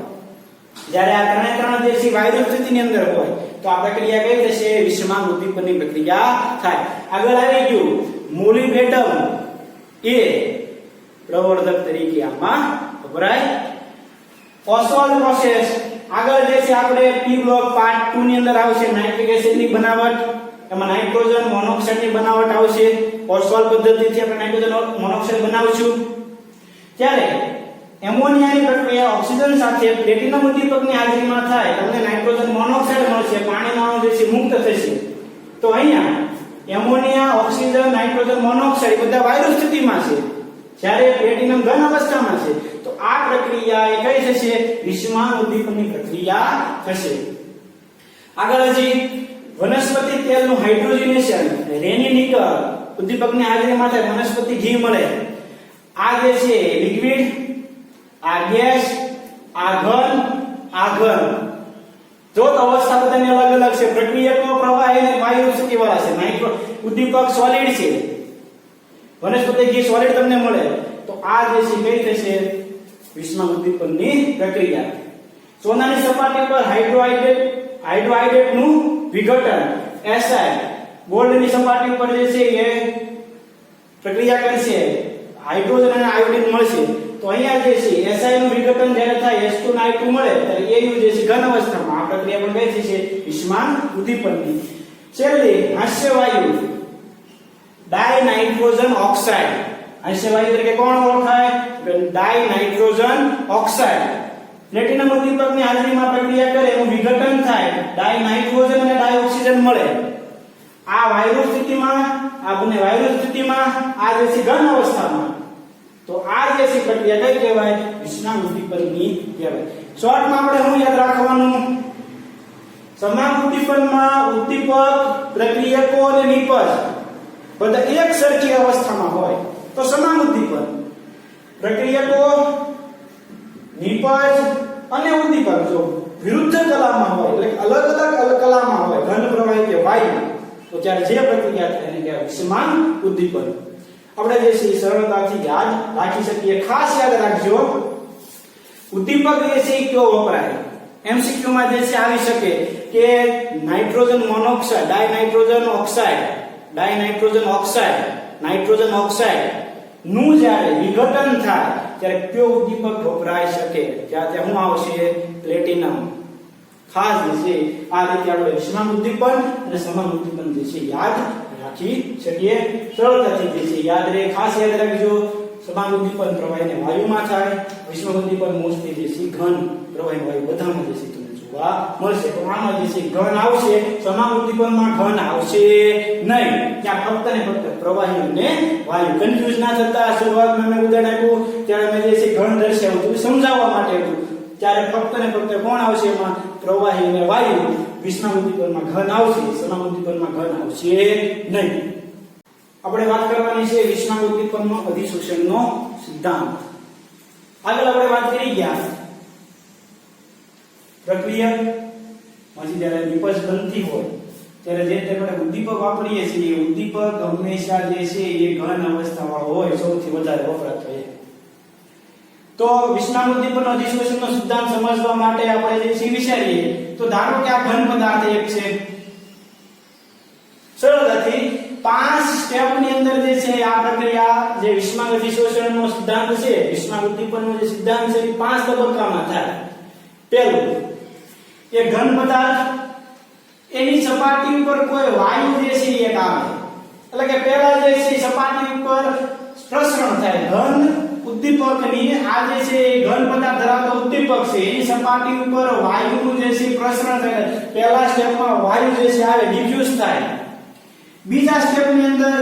જ્યારે આ ત્રણ જે છે વાયુ સ્થિતિની અંદર હોય તો આ પ્રક્રિયા કઈ થશે? વિષમાંગ ઉદ્દીપનની પ્રક્રિયા થાય. આગળ આવી ગયું મોલિબેટમ એ પ્રવર્ધક તરીકે આમાં વપરાય. ઓસ્વાલ્ડ પ્રોસેસ આગળ જે છે આપણે પી બ્લોક પાર્ટ 2 ની અંદર આવશે. નાઇટ્રિક એસિડની બનાવટ, એમાં નાઇટ્રોજન મોનોક્સાઇડની બનાવટ આવશે. ઓસ્વાલ્ડ પદ્ધતિથી આપણે નાઇટ્રોજન મોનોક્સાઇડ બનાવીશું. ત્યારે એમોનિયાની પ્રક્રિયા ઓક્સિજન સાથે પ્લેટિનમ ઉદ્દીપકની હાજરીમાં થાય તમને નાઇટ્રોજન મોનોક્સાઇડ મળશે, પાણીનો અણુ જે છે મુક્ત થશે. તો અહીંયા એમોનિયા, ઓક્સિજન, નાઇટ્રોજન મોનોક્સાઇડ બધા વાયુ સ્થિતિમાં છે, જ્યારે પ્લેટિનમ ઘન અવસ્થામાં છે. તો આ પ્રક્રિયા એ કઈ થશે? વિષમાંગ ઉદ્દીપનની પ્રક્રિયા થશે. આગળ હજી વનસ્પતિ તેલનું હાઇડ્રોજનેશન, રેની-નિકલ ઉદ્દીપકની હાજરીમાં થાય વનસ્પતિ ઘી મળે. આ જે છે લિક્વિડ, આ ગેસ, આ ઘન જો તો અવસ્થા બધાની અલગ અલગ છે. પ્રક્રિયકો પ્રવાહ અને વાયુ સ્થિતિ વાળા છે. નાઇટ્રો ઉદ્દીપક સોલિડ છે, વનસ્પતિ ઘી સોલિડ તમને મળે. તો આ જે છે કઈ થશે? વિષમાંગ ઉદ્દીપનની પ્રક્રિયા. સોનાની સપાટી પર હાઇડ્રોઆઇડેટ નું વિઘટન, Si ગોલ્ડની સપાટી પર જે છે એ પ્રક્રિયા કરશે, હાઇડ્રોજન અને આયોડિન મળશે. તો અહીંયા જે છે Si નું વિઘટન જ્યારે થાય H2 અને I2 મળે ત્યારે Au જે છે ઘન અવસ્થામાં. આ પ્રક્રિયા પણ કઈ છે? વિષમાંગ ઉદ્દીપનની. છેલ્લી હાસ્યવાયુ ડાયનાઇટ્રોજન ઓક્સાઇડ. હાસ્યવાયુ તરીકે કોણ ઓળખાય? ડાયનાઇટ્રોજન ઓક્સાઇડ. પ્લેટિનમ ઉદ્દીપકની હાજરીમાં પ્રક્રિયા કરે એનું વિઘટન થાય, ડાયનાઇટ્રોજન અને ડાયોક્સિજન મળે. આ વાયુ સ્થિતિમાં, આ બંને વાયુ સ્થિતિમાં, આ જે છે ઘન અવસ્થામાં. તો આ જે છે પ્રક્રિયા કઈ કહેવાય? વિષમાંગ ઉદ્દીપનની કહેવાય. શોર્ટમાં આપણે શું યાદ રાખવાનું? સમાન ઉદ્દીપનમાં ઉદ્દીપક, પ્રક્રિયકો અને નિપજ બધા એક સરખી અવસ્થામાં હોય તો સમાન ઉદ્દીપન. પ્રક્રિયકો, નિપજ અને ઉદ્દીપક જો વિરુદ્ધ કલામાં હોય એટલે અલગ કલામાં હોય, ઘન પ્રવાહી કે વાયુ, તો ત્યારે જે પ્રક્રિયા થાય એને કહેવાય વિષમાંગ ઉદ્દીપન. આપણે જે છે સરળતાથી યાદ રાખી શકીએ. ખાસ યાદ રાખજો ઉદ્દીપક જે છે એ કયો વપરાય? MCQ માં જે છે આવી શકે કે નાઇટ્રોજન મોનોક્સાઇડ, ડાયનાઇટ્રોજન ઓક્સાઇડ નું જ્યારે વિઘટન થાય ત્યારે કયો ઉદ્દીપક વપરાઈ શકે? ત્યાં શું આવશે? પ્લેટિનમ. ખાસ જે છે આ રીતે આપણે વિષમાંગ ઉદ્દીપન અને સમાન ઉદ્દીપન જે છે યાદ રાખી શકીએ. સરળતાથી જે છે યાદ રહે. ખાસ યાદ રાખજો સમાંગ ઉદ્દીપન પ્રવાહીને વાયુમાં થાય, વિષમ ઉદ્દીપન મોસ્ટલી જે છે ઘન પ્રવાહી વાયુ બધામાં જે છે તમને જોવા મળશે. તો આમાં જે છે ઘન આવશે, સમાંગ ઉદ્દીપનમાં ઘન આવશે નહીં. ત્યાં ફક્ત ને ફક્ત પ્રવાહી અને વાયુ. કન્ફ્યુઝ ના થતા, શરૂઆતમાં મેં ઉદાહરણ આપ્યું ત્યારે મેં જે છે ઘન દર્શાવ્યું હતું સમજાવવા માટે હતું. ત્યારે ફક્ત ને ફક્ત કોણ આવશે એમાં? પ્રવાહી અને વાયુ. વિષમ ઉદ્દીપનમાં ઘન આવશે, સમાંગ ઉદ્દીપનમાં ઘન આવશે નહીં. આપણે વાત કરવાની છે વિષમ ઉદ્દીપનનો અધિશોષણનો સિદ્ધાંત. આગળ આપણે વાત કરી ગયા પ્રક્રિયા પછી જ્યારે નિપજ બનતી હોય ત્યારે જે આપણે ઉદ્દીપક વાપરીએ છીએ એ ઉદ્દીપક હંમેશા જે છે એ ઘન અવસ્થાવાળો હોય, સૌથી વધારે વપરાતો હોય. તો વિષમ ઉદ્દીપન અધિશોષણનો સિદ્ધાંત સમજવા માટે આપણે જે છે વિચારીએ તો ધારો કે આ ઘન પદાર્થ એક છે. સરળતાથી 5 સ્ટેપ ની અંદર જે છે આ પ્રક્રિયા જે વિષમ અધિશોષણનો સિદ્ધાંત છે, વિષમ ઉદ્દીપનનો જે સિદ્ધાંત છે એ 5 તબક્કામાં થાય. પહેલું, એ ઘન પદાર્થ એની સપાટી ઉપર કોઈ વાયુ જે છે એક આવે, એટલે કે પહેલા જે છે સપાટી ઉપર પ્રસરણ થાય. ઘન ઉદ્દીપકની આ જે છે એ ઘન પદાર્થ ધરાવતો ઉદ્દીપક છે, એની સપાટી ઉપર વાયુનું જે છે પ્રસરણ થાય. પહેલા સ્ટેપમાં વાયુ જે છે આવે, ડિફ્યુઝ થાય. બીજા સ્ટેપ ની અંદર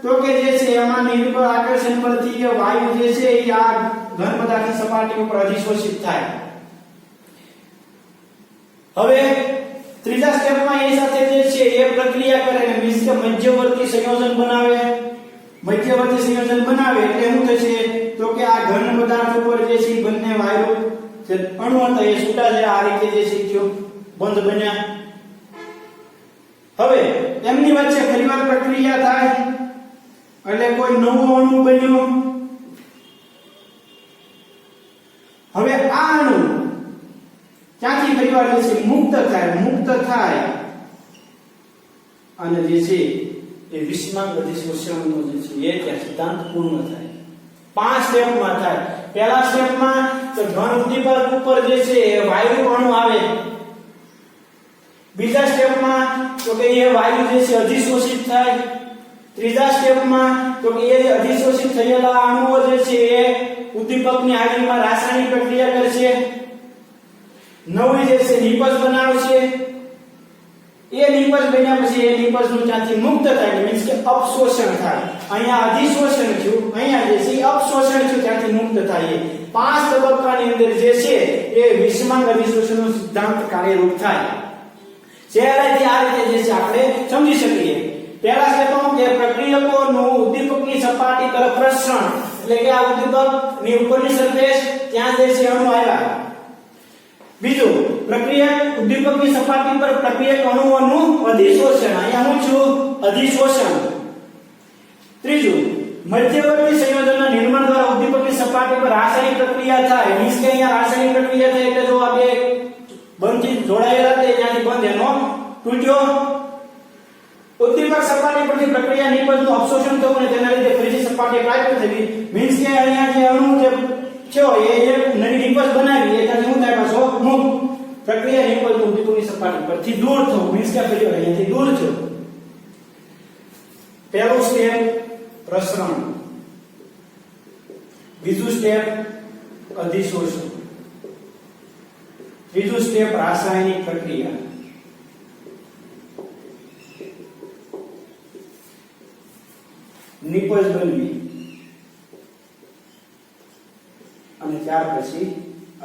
તો કે જે છે એમાં નિર્બળ આકર્ષણ પરથી એ વાયુ જે છે એ આ ઘન પદાર્થની સપાટી ઉપર અધિશોષિત થાય. હવે ત્રીજા સ્ટેપમાં એ સાથે જે છે એ પ્રક્રિયા કરે અને મીન્સ કે મધ્યવર્તી સંયોજન બનાવે. મધ્યવર્તી સંયોજન બનાવે એટલે શું થશે? તો કે આ ઘન પદાર્થ ઉપર જે છે બંને વાયુ જે અણુ હતા એ છૂટા છે, આ રીતે જે છે થયો બંધ બન્યા. હવે એમની વચ્ચે ફરીવાર પ્રક્રિયા થાય એટલે કોઈ નવો અણુ બન્યો. હવે આ અણુ ક્યાંથી ફરીવાર જે છે મુક્ત થાય અને જે છે એ વિષમ અધિશોષણનો જે છે એ ત્યાં સિદ્ધાંત પૂર્ણ થાય. 5 સ્ટેપમાં થાય. પહેલા સ્ટેપમાં તો ઘન ઉદ્દીપક ઉપર જે છે વાયુ અણુ આવે. બીજા સ્ટેપમાં તો કે એ વાયુ જે છે અધિશોષિત થાય. ત્રીજા સ્ટેપમાં તો કે એ અધિશોષિત થયેલા અણુઓ જે છે એ ઉદ્દીપકની હાજરીમાં રાસાયણિક પ્રક્રિયા કરશે. નવી જે છે નિપજ બનાવશે. એ નિપજ બન્યા પછી એ નિપજનું ત્યાંથી મુક્ત થાય, મીન્સ કે અપશોષણ થાય. અહીંયા અધિશોષણ થયું, અહીંયા જે છે અપશોષણ થયું, ત્યાંથી મુક્ત થાય. 5 તબક્કાની અંદર જે છે એ વિષમ અધિશોષણનો સિદ્ધાંત કાર્યરૂપ થાય. સહેલાઈથી આ રીતે જે છે આપણે સમજી શકીએ. પહેલા સ્ટેપમાં કે પ્રક્રિયકોનું ઉદ્દીપકની સપાટી તરફ પ્રસરણ, એટલે કે આ ઉદ્દીપકની ઉપરની સરફેસ ત્યાં જે છે અણુ આવ્યા. બીજું, પ્રક્રિયા ઉદ્દીપકની સપાટી પર પ્રક્રિયક અણુઓનું અધિશોષણ, અહીંયા હું છું અધિશોષણ. ત્રીજું, મધ્યવર્તી સંયોજનના નિર્માણ દ્વારા ઉદ્દીપકની સપાટી પર રાસાયણિક પ્રક્રિયા થાય. મીન્સ કે અહીંયા રાસાયણિક પ્રક્રિયા થાય એટલે જો આ બે બંધથી જોડાયેલા તે ત્યાંથી બંધ એનો તૂટ્યો. ઉદ્દીપક સપાટી પરથી પ્રક્રિયા નિપજનું અપશોષણ થયું અને તેના લીધે ફરીથી સપાટી પ્રાપ્ત થઈ. મીન્સ કે અહીંયા જે અણુ જે થયો એ નવી નિપજ બનાવી એ ત્યાંથી શું થાય પાછો મુક્ત. પ્રક્રિયા નિપજનું ઉદ્દીપકની સપાટી પરથી દૂર થવું, મીન્સ કે ફરી અહીંયાથી દૂર થયું. પહેલું સ્ટેપ પ્રસરણ, બીજું સ્ટેપ અધિશોષણ, ત્રીજું સ્ટેપ રાસાયણિક પ્રક્રિયા. નિપજ બનવી અને ત્યાર પછી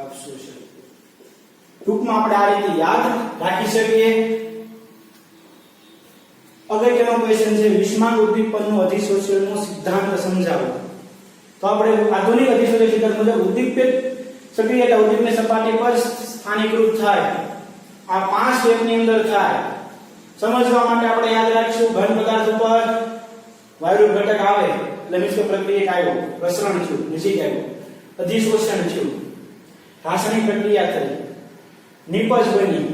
અપશોષણ. ટૂંકમાં આપણે આ રીતે યાદ રાખી શકીએ. અગત્યનો ક્વેશ્ચન છે વિષમ ઉદ્દીપનનો અધિશોષણનો સિદ્ધાંત સમજાવો. તો આપણે આધુનિક અધિશોષણ સિદ્ધાંત મુજબ ઉદ્દીપિત સક્રિયતા ઉદ્દીપકની સપાટી પર સ્થાનીકૃત થાય. આ 5 સ્ટેપની અંદર થાય. સમજવા માટે આપણે યાદ રાખીશું ઘન પદાર્થ ઉપર વાયુ ઘટક આવે એટલે મીન્સ કે પ્રક્રિયા આવ્યો, પ્રસરણ થયું, નજીક આવ્યો, અધિશોષણ થયું, રાસાયણિક પ્રક્રિયા થઈ, નિપજ બની,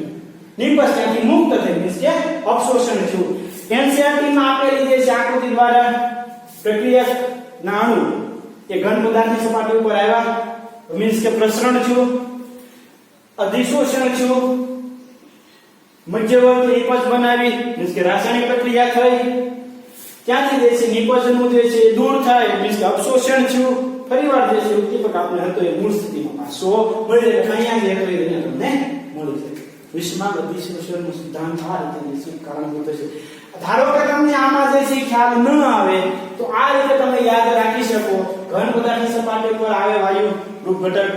નિપજ ત્યાંથી મુક્ત થઈ, મીન્સ કે અપશોષણ થયું. એનસીઈઆરટી માં આપેલી જે આકૃતિ દ્વારા પ્રક્રિયાના અણુ એ ઘન પદાર્થની સપાટી ઉપર આવ્યા, મીન્સ કે પ્રસરણ થયું, અધિશોષણ થયું, મધ્યવર્તી નિપજ બનાવી, મીન્સ કે રાસાયણિક પ્રક્રિયા થઈ, ત્યાંથી જે છે નિપજનું જે છે દૂર થાય, મીન્સ કે અપશોષણ થયું, ફરીવાર જે છે ઉદ્દીપક આપણે હતો એ મૂળ સ્થિતિમાં પાછો મળી જાય. અહીંયા જે હતો એ અહીંયા તમને મળી જાય. વિશ્વમાં અધિશોષણનો સિદ્ધાંત આ રીતે છે, કારણભૂત છે. ધારો કે તમને આમાં જે છે ખ્યાલ ન આવે તો આ રીતે તમે યાદ રાખી શકો. ઘન પદાર્થની સપાટી પર આવે વાયુ રૂપ ઘટક,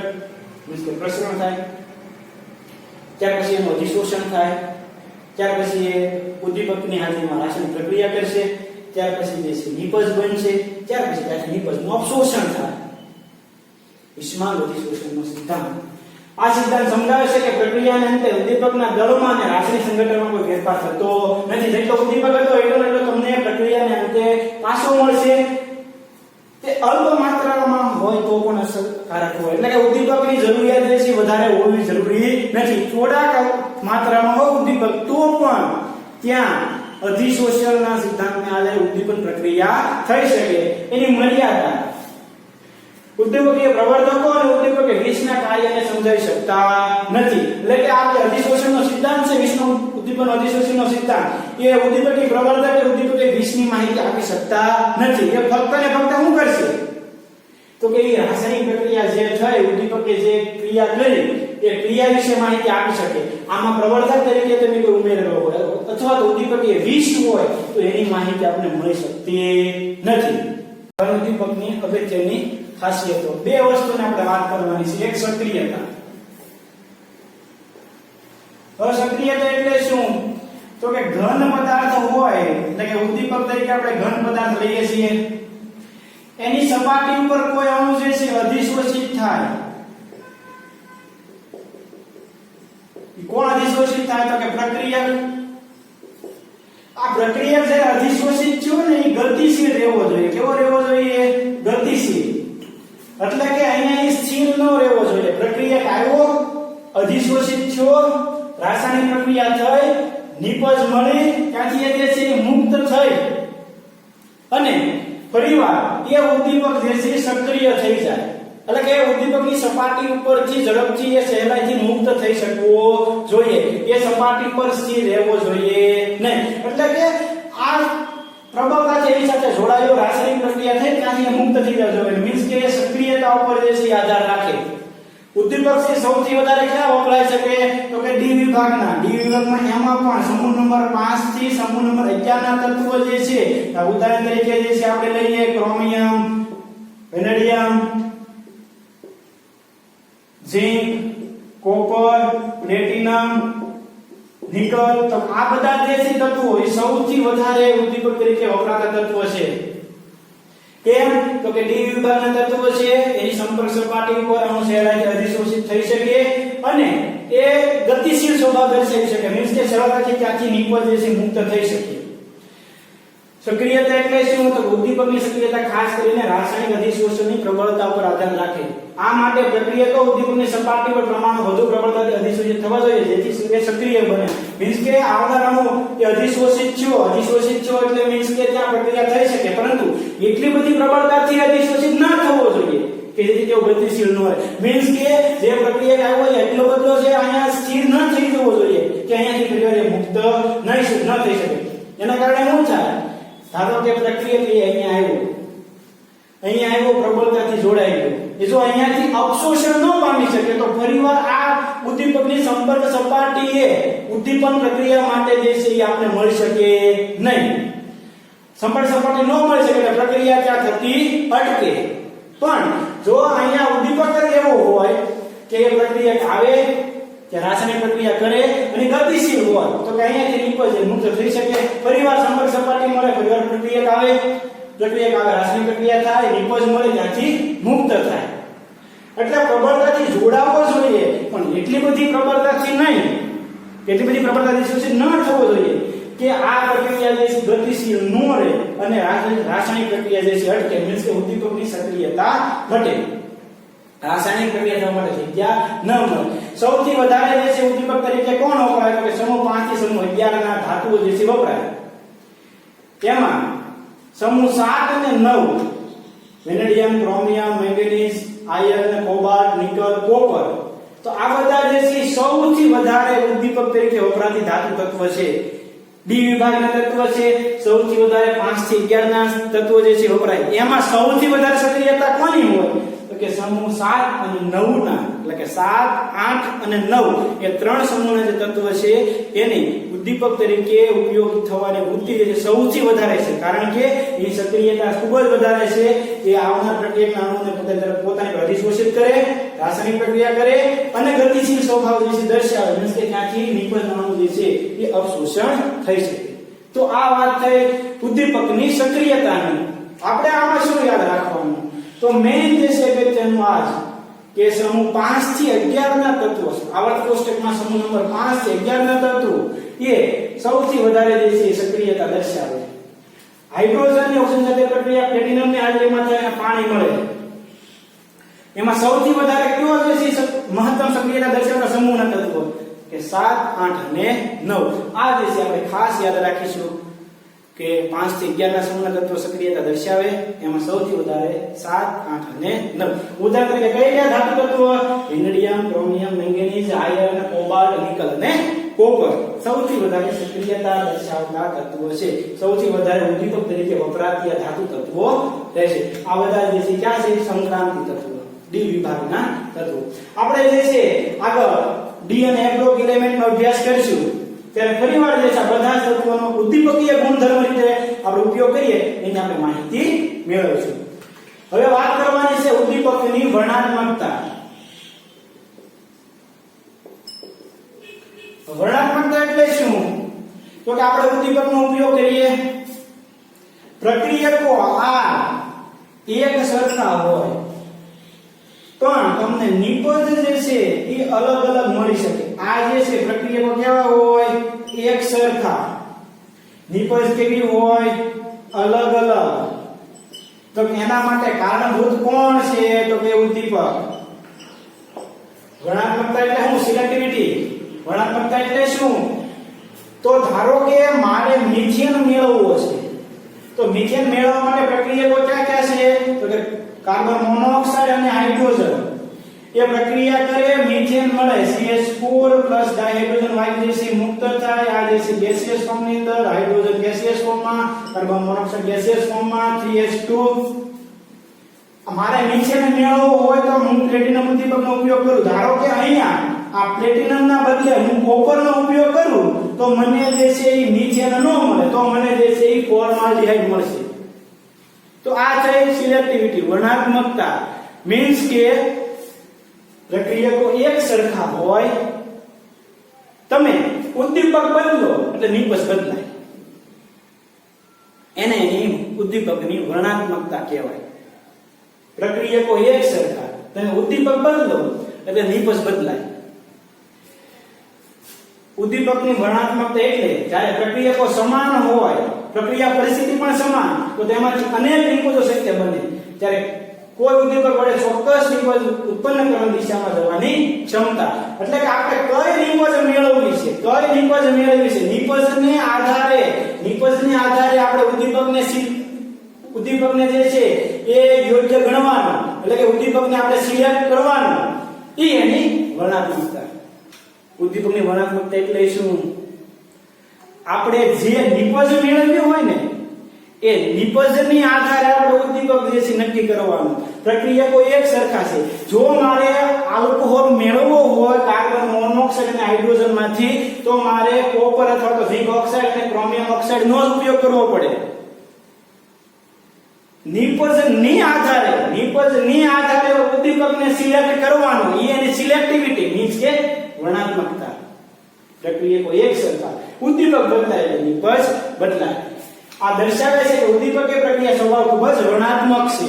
મીન્સ કે પ્રસરણ થાય, ત્યાર પછી એનું અધિશોષણ થાય, ત્યાર પછી એ ઉદ્દીપકની હાજરીમાં રાસાયણિક પ્રક્રિયા કરશે, ત્યાર પછી જે છે નિપજ બનશે, ત્યાર પછી ત્યાંથી નિપજનું અવશોષણ થાય. ઉષ્મા અધિશોષણનો સિદ્ધાંત. આ સિદ્ધાંત સમજાવે છે કે પ્રક્રિયાના અંતે ઉદ્દીપકના દળમાં અને રાસાયણિક સંગઠનમાં કોઈ ફેરફાર થતો નથી. જેટલો ઉદ્દીપક હતો એટલો તમને પ્રક્રિયાના અંતે પાછો મળશે. તે અલ્પ માત્રામાં હોય તો પણ અસરકારક હોય. એટલે કે ઉદ્દીપકની જરૂરિયાત જે છે વધારે હોવી જરૂરી નથી. થોડાક માત્રામાં હોય ઉદ્દીપક તો પણ ત્યાં અધિશોષણના સિદ્ધાંતને આધારે ઉદ્દીપન પ્રક્રિયા થઈ શકે. એની મર્યાદા ઉદ્દીપકીય પ્રવર્ધકો અને ઉદ્દીપકીય વિષના કાર્યને સમજાવી શકતા નથી. એટલે કે આ અધિશોષણનો સિદ્ધાંત છે, વિષનો ઉદ્દીપન અધિશોષણનો સિદ્ધાંત, એ ઉદ્દીપકીય પ્રવર્ધક કે ઉદ્દીપકીય વિષની માહિતી આપી શકતા નથી. એ ફક્ત ને ફક્ત શું કરશે તો કે એ રાસાયણિક પ્રક્રિયા જે થઈ, ઉદ્દીપકે જે ક્રિયા કરી એ ક્રિયા વિશે માહિતી આપી શકે. આમાં પ્રવર્ધક તરીકે તમે કોઈ ઉમેરેલો હોય અથવા તો ઉદ્દીપકીય વિષ હોય તો એની માહિતી આપણને મળી શકતી નથી. ઉદ્દીપકની અગત્યની ખાસિયતો બે વસ્તુને આપણે વાત કરવાની છે. એક સક્રિયતા. અસક્રિયતા એટલે શું તો કે ઘન પદાર્થ હોય, એટલે કે ઉદ્દીપક તરીકે આપણે ઘન પદાર્થ લઈએ છીએ, એની સપાટી ઉપર કોઈ અણુ જે છે અધિશોષિત થાય. કોણ અધિશોષિત થાય તો કે પ્રક્રિયક. આ પ્રક્રિયક જે અધિશોષિત થયો ને એ ગતિશીલ રહેવો જોઈએ. કેવો રહેવો જોઈએ? ગતિશીલ. એટલે કે અહીંયા એ સ્થિર ન રહેવો જોઈએ. પ્રક્રિયક આવ્યો, અધિશોષિત થયો, રાસાયણિક પ્રક્રિયા થઈ, નિપજ મળી, ત્યાંથી એ જે છે મુક્ત થઈ અને ફરીવાર એ ઉદ્દીપક જે છે સક્રિય થઈ જાય. એટલે કે ઉદ્દીપકની સપાટી ઉપરથી ઝડપથી એ સહેલાઈથી મુક્ત થઈ શકવો જોઈએ. એ સપાટી પર સ્થિર રહેવો જોઈએ નહીં. એટલે કે આ પ્રબળતા એની સાથે જોડાયેલો રાસાયણિક પ્રક્રિયા થઈ ત્યાંથી મુક્ત થઈ જવો જોઈએ. મીન્સ કે સક્રિયતા ઉપર જે છે આધાર રાખે. ઉદ્દીપક છે સૌથી વધારે ક્યાં વપરાય શકે તો કે ડી વિભાગના. ડી વિભાગમાં એમાં પણ સમૂહ નંબર 5 થી સમૂહ નંબર 11 ના તત્વો જે છે, ઉદાહરણ તરીકે જે છે આપણે લઈએ chromium, vanadium, zinc, copper, platinum, nickel. તો આ બધા જે છે તત્વો એ સૌથી વધારે ઉદ્દીપક તરીકે વપરાતા તત્વો છે. કેમ તો કે ડી વિભાગના તત્વો છે એની સંપર્ક સપાટી ઉપર અણુ સહેલાઈથી અધિશોષિત થઈ શકે અને એ ગતિશીલ સ્વભાવ દર્શાવી શકે. મીન્સ કે સરળતાથી ત્યાંથી નિપજ જે છે મુક્ત થઈ શકે. સક્રિયતા એટલે શું તો ઉદ્દીપકની સક્રિયતા ખાસ કરીને રાસાયણિક અધિશોષણની પ્રબળતા પર આધાર રાખે. આ માટે પ્રક્રિયકો ઉદ્દીપકની સપાટી પર પ્રમાણ વધુ પ્રબળતાથી અધિશોષિત થવા જોઈએ જેથી તે સક્રિય બને. મીન્સ કે આવનાર અણુ એ અધિશોષિત થયો એટલે મીન્સ કે ત્યાં પ્રક્રિયા થઈ શકે, પરંતુ એટલી બધી પ્રબળતાથી અધિશોષિત ન થવો જોઈએ કે જેથી તેઓ ગતિશીલ ન હોય. મીન્સ કે જે પ્રક્રિયા આવ્યો હોય એટલો બધો છે અહીંયા સ્થિર ન થઈ જવો જોઈએ કે અહીંયાથી ફરીવાર મુક્ત ન થઈ શકે. એના કારણે શું થાય? ધારો કે પ્રક્રિયક અહીંયા આવ્યો પ્રબળતાથી જોડાઈ ગયો, એ જો અહીંયાથી અવશોષણ ન પામી શકે તો ફરીવાર આ ઉદ્દીપકની સંપર્ક સપાટીએ ઉદ્દીપન પ્રક્રિયા માટે જે છે એ આપણે મળી શકે નહીં. સંપર્ક સપાટી ન મળી શકે એટલે પ્રક્રિયા ત્યાં થતી અટકે. પણ જો અહીંયા ઉદ્દીપક જ એવો હોય કે એ પ્રક્રિયા આવે કે રાસાયણિક પ્રક્રિયા કરે અને ગતિશીલ હોય તો કે અહીંયાથી નિપજ મુક્ત થઈ શકે. ફરીવાર સંપર્ક સપાટી મળે, ફરીવાર પ્રક્રિયા આવે, રાસાયણિક પ્રક્રિયા થાય, નિપજ મળે, ત્યાંથી મુક્ત થાય. એટલે પ્રબળતાથી જોડાવો જોઈએ પણ એટલી બધી પ્રબળતાથી નહીં, એટલી બધી પ્રબળતાથી શોષિત ન થવો જોઈએ કે આ પ્રક્રિયા જે છે ગતિશીલ ન રહે અને રાસાયણિક પ્રક્રિયા જે છે અટકે. મીન્સ કે ઉદ્દીપકની સક્રિયતા ઘટે, રાસાયણિક પ્રક્રિયા થવા માટે જગ્યા ન મળે. સૌથી વધારે જે છે ઉદ્દીપક તરીકે કોણ વપરાય તો કે સમૂહ 5 થી સમૂહ 11 ના ધાતુઓ જે છે વપરાય. તેમાં સમૂહ 7 અને 9 vanadium, chromium, manganese, iron, cobalt, nickel, copper. તો આ બધા જે છે સૌથી વધારે ઉદ્દીપક તરીકે વપરાતી ધાતુ તત્વ છે. ડી વિભાગના તત્વ છે સૌથી વધારે 5 થી 11 ના તત્વો જે છે વપરાય. એમાં સૌથી વધારે સક્રિયતા કોની હોય તો કે સમૂહ 7 અને 9 ના, એટલે કે 7, 8 અને 9 એ ત્રણ સમૂહના જે તત્વ છે એની ઉદ્દીપક તરીકે ઉપયોગ થવાની વૃત્તિ જે સૌથી વધારે છે, કારણ કે એની સક્રિયતા ખૂબ જ વધારે છે. એ આવનાર પ્રક્રિયાના અણુને પોતાની અધિશોષિત કરે, રાસાયણિક પ્રક્રિયા કરે અને ગતિશીલ સ્વભાવ જે છે દર્શાવે, મીન્સ કે ત્યાંથી નિપજના અણુ જે છે એ અવશોષણ થઈ શકે. તો આ વાત થઈ ઉદ્દીપકની સક્રિયતાની. આપણે આમાં શું યાદ રાખવાનું તો મેઇન જે છે અગત્યનું આ કે સમૂહ 5 થી 11 ના તત્વો, આવર્ત કોષ્ટકમાં સમૂહ નંબર 5 થી 11 ના તત્વો એ સૌથી વધારે જે છે સક્રિયતા દર્શાવે. હાઇડ્રોજનની ઓક્સિજન સાથે પ્રક્રિયા પ્લેટિનમની હાજરીમાં થાય અને પાણી મળે. એમાં સૌથી વધારે કયો જે છે મહત્તમ સક્રિયતા દર્શાવતા સમૂહના તત્વો કે 7, 8 અને 9. આ જે છે આપણે ખાસ યાદ રાખીશું કે 5 થી 11 ના સમૂહના તત્વો સક્રિયતા દર્શાવે. એમાં સૌથી વધારે 7, 8 અને 9. ઉદાહરણ તરીકે કયા ધાતુ તત્વો? Indium, chromium, manganese, iron, cobalt, nickel અને કોપર સૌથી વધારે સક્રિયતા દર્શાવતા તત્વો છે. સૌથી વધારે ઉદ્દીપક તરીકે વપરાતી ધાતુ તત્વો રહેશે. આ બધા જે છે ક્યાં છે? સંક્રાંતિ તત્વો, ડી વિભાગના તત્વો. આપણે જે છે આગળ ડી અને એફ બ્લોક એલિમેન્ટનો અભ્યાસ કરીશું ત્યારે ફરીવાર જે છે બધા તત્વોનો ઉદ્દીપકીય ગુણધર્મ રીતે આપણે ઉપયોગ કરીએ એની આપણે માહિતી મેળવીશું. હવે વાત કરવાની છે ઉદ્દીપકની વર્ણનાત્મકતા. વર્ણનાત્મકતા એટલે શું? તો કે આપણે ઉદ્દીપકનો ઉપયોગ કરીએ, પ્રક્રિયકો આ એક સરખા હોય પણ તમને નિપજ જે છે એ અલગ અલગ મળી શકે. આ જે છે પ્રક્રિયકો કેવા હોય? એક સરખા. નિપજ કેવી હોય? અલગ અલગ. તો એના માટે કારણભૂત કોણ છે? તો કે ઉદ્દીપક. વર્ણનાત્મકતા એટલે શું? સિલેક્ટિવિટી. વર્ણનાત્મકતા એટલે શું? તો ધારો કે મારે મિથેન મેળવવો છે, તો મિથેન મેળવવા માટે પ્રક્રિયકો ક્યાં ક્યાં છે? તો કે કાર્બન મોનોક્સાઇડ અને હાઇડ્રોજન એ પ્રક્રિયા કરે, મિથેન મળે, CH4 ડાયહાઇડ્રોજન વાયુ મુક્ત થાય. આ જે છે ગેસિયસ ફોર્મની અંદર, હાઇડ્રોજન ગેસિયસ ફોર્મમાં, કાર્બન મોનોક્સાઇડ ગેસિયસ ફોર્મમાં, 3H2. મારે મિથેન મેળવવો હોય તો હું પ્લેટિનમ ઉદ્દીપકનો ઉપયોગ કરું. ધારો કે અહીંયા આ પ્લેટિનમના બદલે હું કોપરનો ઉપયોગ કરું તો મને જે છે એ મિથેન ન મળે, તો મને જે છે એ ફોર્માલ્ડિહાઇડ મળશે. તો આ છે સિલેક્ટિવિટી, વર્ણનાત્મકતા. મીન્સ કે પ્રક્રિયકો એક સરખા હોય, તમે ઉદ્દીપક બદલો એટલે નિપજ બદલાય. એને ઉદ્દીપકની વર્ણનાત્મકતા કહેવાય. પ્રક્રિયકો એક સરખા, તમે ઉદ્દીપક બદલો એટલે નિપજ બદલાય. ઉદ્દીપકની વર્ણનાત્મકતા એટલે જ્યારે પ્રક્રિયકો સમાન હોય, પ્રક્રિયા પરિસ્થિતિ પણ સમાન, તો તેમાંથી અનેક નિપજો શક્ય બને. જ્યારે કોઈ ઉદ્દીપક વડે ચોક્કસ નિપજ ઉત્પન્ન કરવાની દિશામાં જવાની ક્ષમતા. એટલે કે આપણે કઈ નિપજ મેળવવી છે, નિપજને આધારે આપણે ઉદ્દીપકને જે છે એ યોગ્ય ગણવાનો, એટલે કે ઉદ્દીપકને આપણે સિલેક્ટ કરવાનો, એ એની વર્ણનાત્મકતા. ઉદ્દીપકની વર્ણનાત્મકતા એટલે શું? આપણે જે નિપજ મેળવ્યું હોય ને એ નિપજની આધારે આપણે ઉદ્દીપક જે છે નક્કી કરવાનું. પ્રક્રિયકો એક સરખા છે. જો મારે આલ્કોહોલ મેળવવો હોય કાર્બન મોનોક્સાઇડ અને હાઇડ્રોજન માંથી, તો મારે કોપર અથવા તો ઝિંક ઓક્સાઇડ અને ક્રોમિયમ ઓક્સાઇડ નો ઉપયોગ કરવો પડે. નિપજની આધારે ઉદ્દીપકને સિલેક્ટ કરવાનું, એ એની સિલેક્ટિવિટી મીન્સ કે વર્ણનાત્મકતા. પ્રક્રિયકો એક સરખા, ઉદ્દીપક બદલાય એટલે નિપજ બદલાય. આ દર્શાવે છે કે ઉદ્દીપક એ પ્રક્રિયા સ્વભાવ ખૂબ જ વર્ણનાત્મક છે.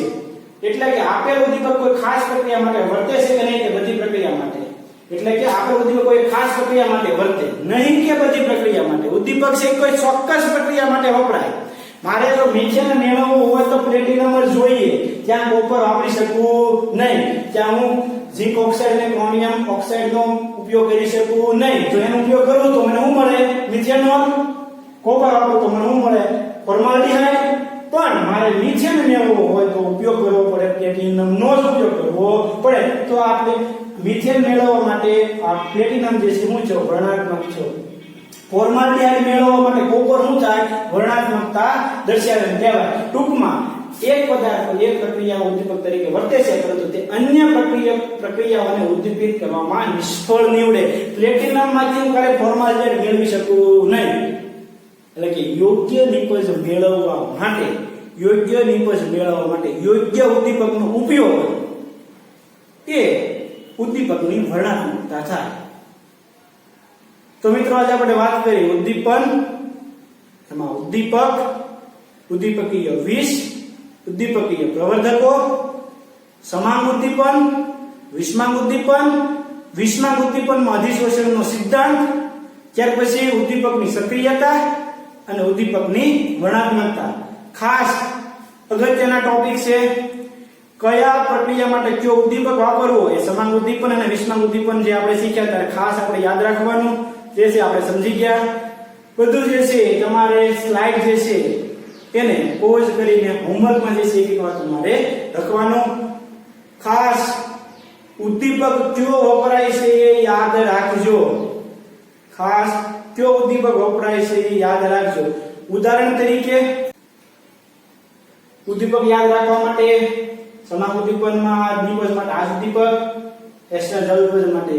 એટલે કે આપેલ ઉદ્દીપક કોઈ ખાસ પ્રક્રિયા માટે વર્તે છે કે નહીં, કે બધી પ્રક્રિયા માટે. એટલે કે આપેલ ઉદ્દીપક કોઈ ખાસ પ્રક્રિયા માટે વર્તે નહીં કે બધી પ્રક્રિયા માટે. ઉદ્દીપક છે કોઈ ચોક્કસ પ્રક્રિયા માટે વપરાય. મારે જો મિથેન મેળવવું હોય તો પ્લેટિનમ જ જોઈએ, ત્યાં કોપર વાપરી શકું નહીં, ત્યાં હું ઝિંક ઓક્સાઇડ અને ક્રોમિયમ ઓક્સાઇડનો ઉપયોગ કરી શકું નહીં. જો એનો ઉપયોગ કરું તો મને શું મળે? મિથેનોલ. કોપર વાપરું તો મને શું મળે? ફોર્માલ્ડિહાઇડ. પણ મારે મિથેન મેળવવો હોય તો ઉપયોગ કરવો પડે પ્લેટિનમનો જ ઉપયોગ કરવો પડે. તો આપણે મિથેન મેળવવા માટે આ પ્લેટિનમ જે છે શું છે? વર્ણનાત્મક છે. ફોર્માલિટી મેળવવા માટે કોકોર શું થાય વર્ણનાત્મકતા દર્શાવે કહેવાય ટૂંકમાં એક પદાર્થ એક પ્રક્રિયા ઉદ્દીપક તરીકે વર્તે છે પરંતુ તે અન્ય પ્રક્રિયાઓને ઉદ્દીપિત કરવામાં નિષ્ફળ નીવડે પ્લેટિનમ માંથી હું ક્યારે ફોર્માલિટી મેળવી શકું નહીં એટલે કે યોગ્ય નિપજ મેળવવા માટે યોગ્ય ઉદ્દીપકનો ઉપયોગ એ ઉદ્દીપકની વર્ણનાત્મકતા થાય તો મિત્રો આજે આપણે વાત કરી ઉદ્દીપન એમાં ઉદ્દીપકીય વિષ ઉદ્દીપકીય પ્રવર્ધકો સમાંગ ઉદ્દીપન વિષમાંગ ઉદ્દીપનમાં અધિશોષણનો સિદ્ધાંત ત્યાર પછી ઉદ્દીપકની સક્રિયતા અને ઉદ્દીપકની વર્ણનાત્મકતા ખાસ અગત્યના ટોપિક છે કયા પ્રક્રિયા માટે કયો ઉદ્દીપક વાપરવો એ સમાંગ ઉદ્દીપન અને વિષમાંગ ઉદ્દીપન જે આપણે શીખ્યા ત્યારે ખાસ આપણે યાદ રાખવાનું જે છે આપણે સમજી ગયા બધું જે છે તમારે સ્લાઇડ જે છે એને પોઝ કરીને હોમવર્કમાં જે છે એક વાર તમારે લખવાનું ખાસ ઉદ્દીપક કયો વપરાય છે એ યાદ રાખજો ખાસ કયો ઉદ્દીપક વપરાય છે એ યાદ રાખજો ઉદાહરણ તરીકે ઉદ્દીપક યાદ રાખવા માટે સમાંગ ઉદ્દીપનમાં નિપજ માટે આ ઉદ્દીપક એસ્ટર જળ માટે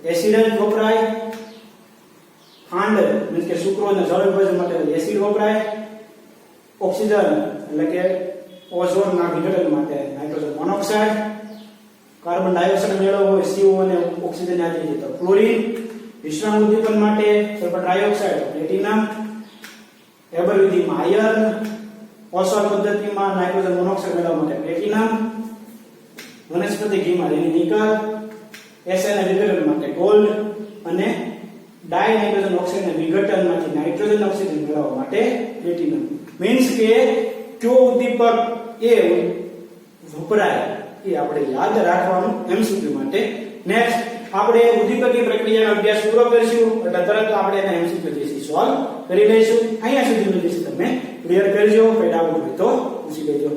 એસિડ વપરાય ખાંડ એટલે કે સુક્રોઝ જળ માટે એસિડ વપરાય ઓક્સિજન એટલે કે ઓઝોન ના વિઘટન માટે નાઇટ્રોજન મોનોક્સાઇડ કાર્બન ડાયોક્સાઇડ મેળવવો હોય CO અને ઓક્સિજન આદિ તો ક્લોરીન વિષમાંગ ઉદ્દીપન માટે સલ્ફર ડાયોક્સાઇડ પ્લેટિનમ હેબર વિધિમાં આયર્ન ઓસોલ પદ્ધતિમાં નાઇટ્રોજન મોનોક્સાઇડ મેળવવા માટે પ્લેટિનમ વનસ્પતિ ઘીમાં નિકલ એસએન વિઘટન માટે ગોલ્ડ અને ડાઈ નાઇટ્રોજન ઓક્સાઇડ વિઘટનમાંથી નાઇટ્રોજન ઓક્સાઇડ મેળવવા માટે પ્લેટિનમ મીન્સ કે કયો ઉદ્દીપક એ વપરાય એ આપણે યાદ રાખવાનું એમસીક્યુ માટે નેક્સ્ટ આપણે ઉદ્દીપકની પ્રક્રિયાનો અભ્યાસ પૂરો કરીશું એટલે તરત આપણે એના એમસીક્યુ જે સોલ્વ કરી લઈશું અહીંયા સુધીનું જે તમે ક્લિયર કરજો કોઈ ડાઉટ હોય તો પૂછી લેજો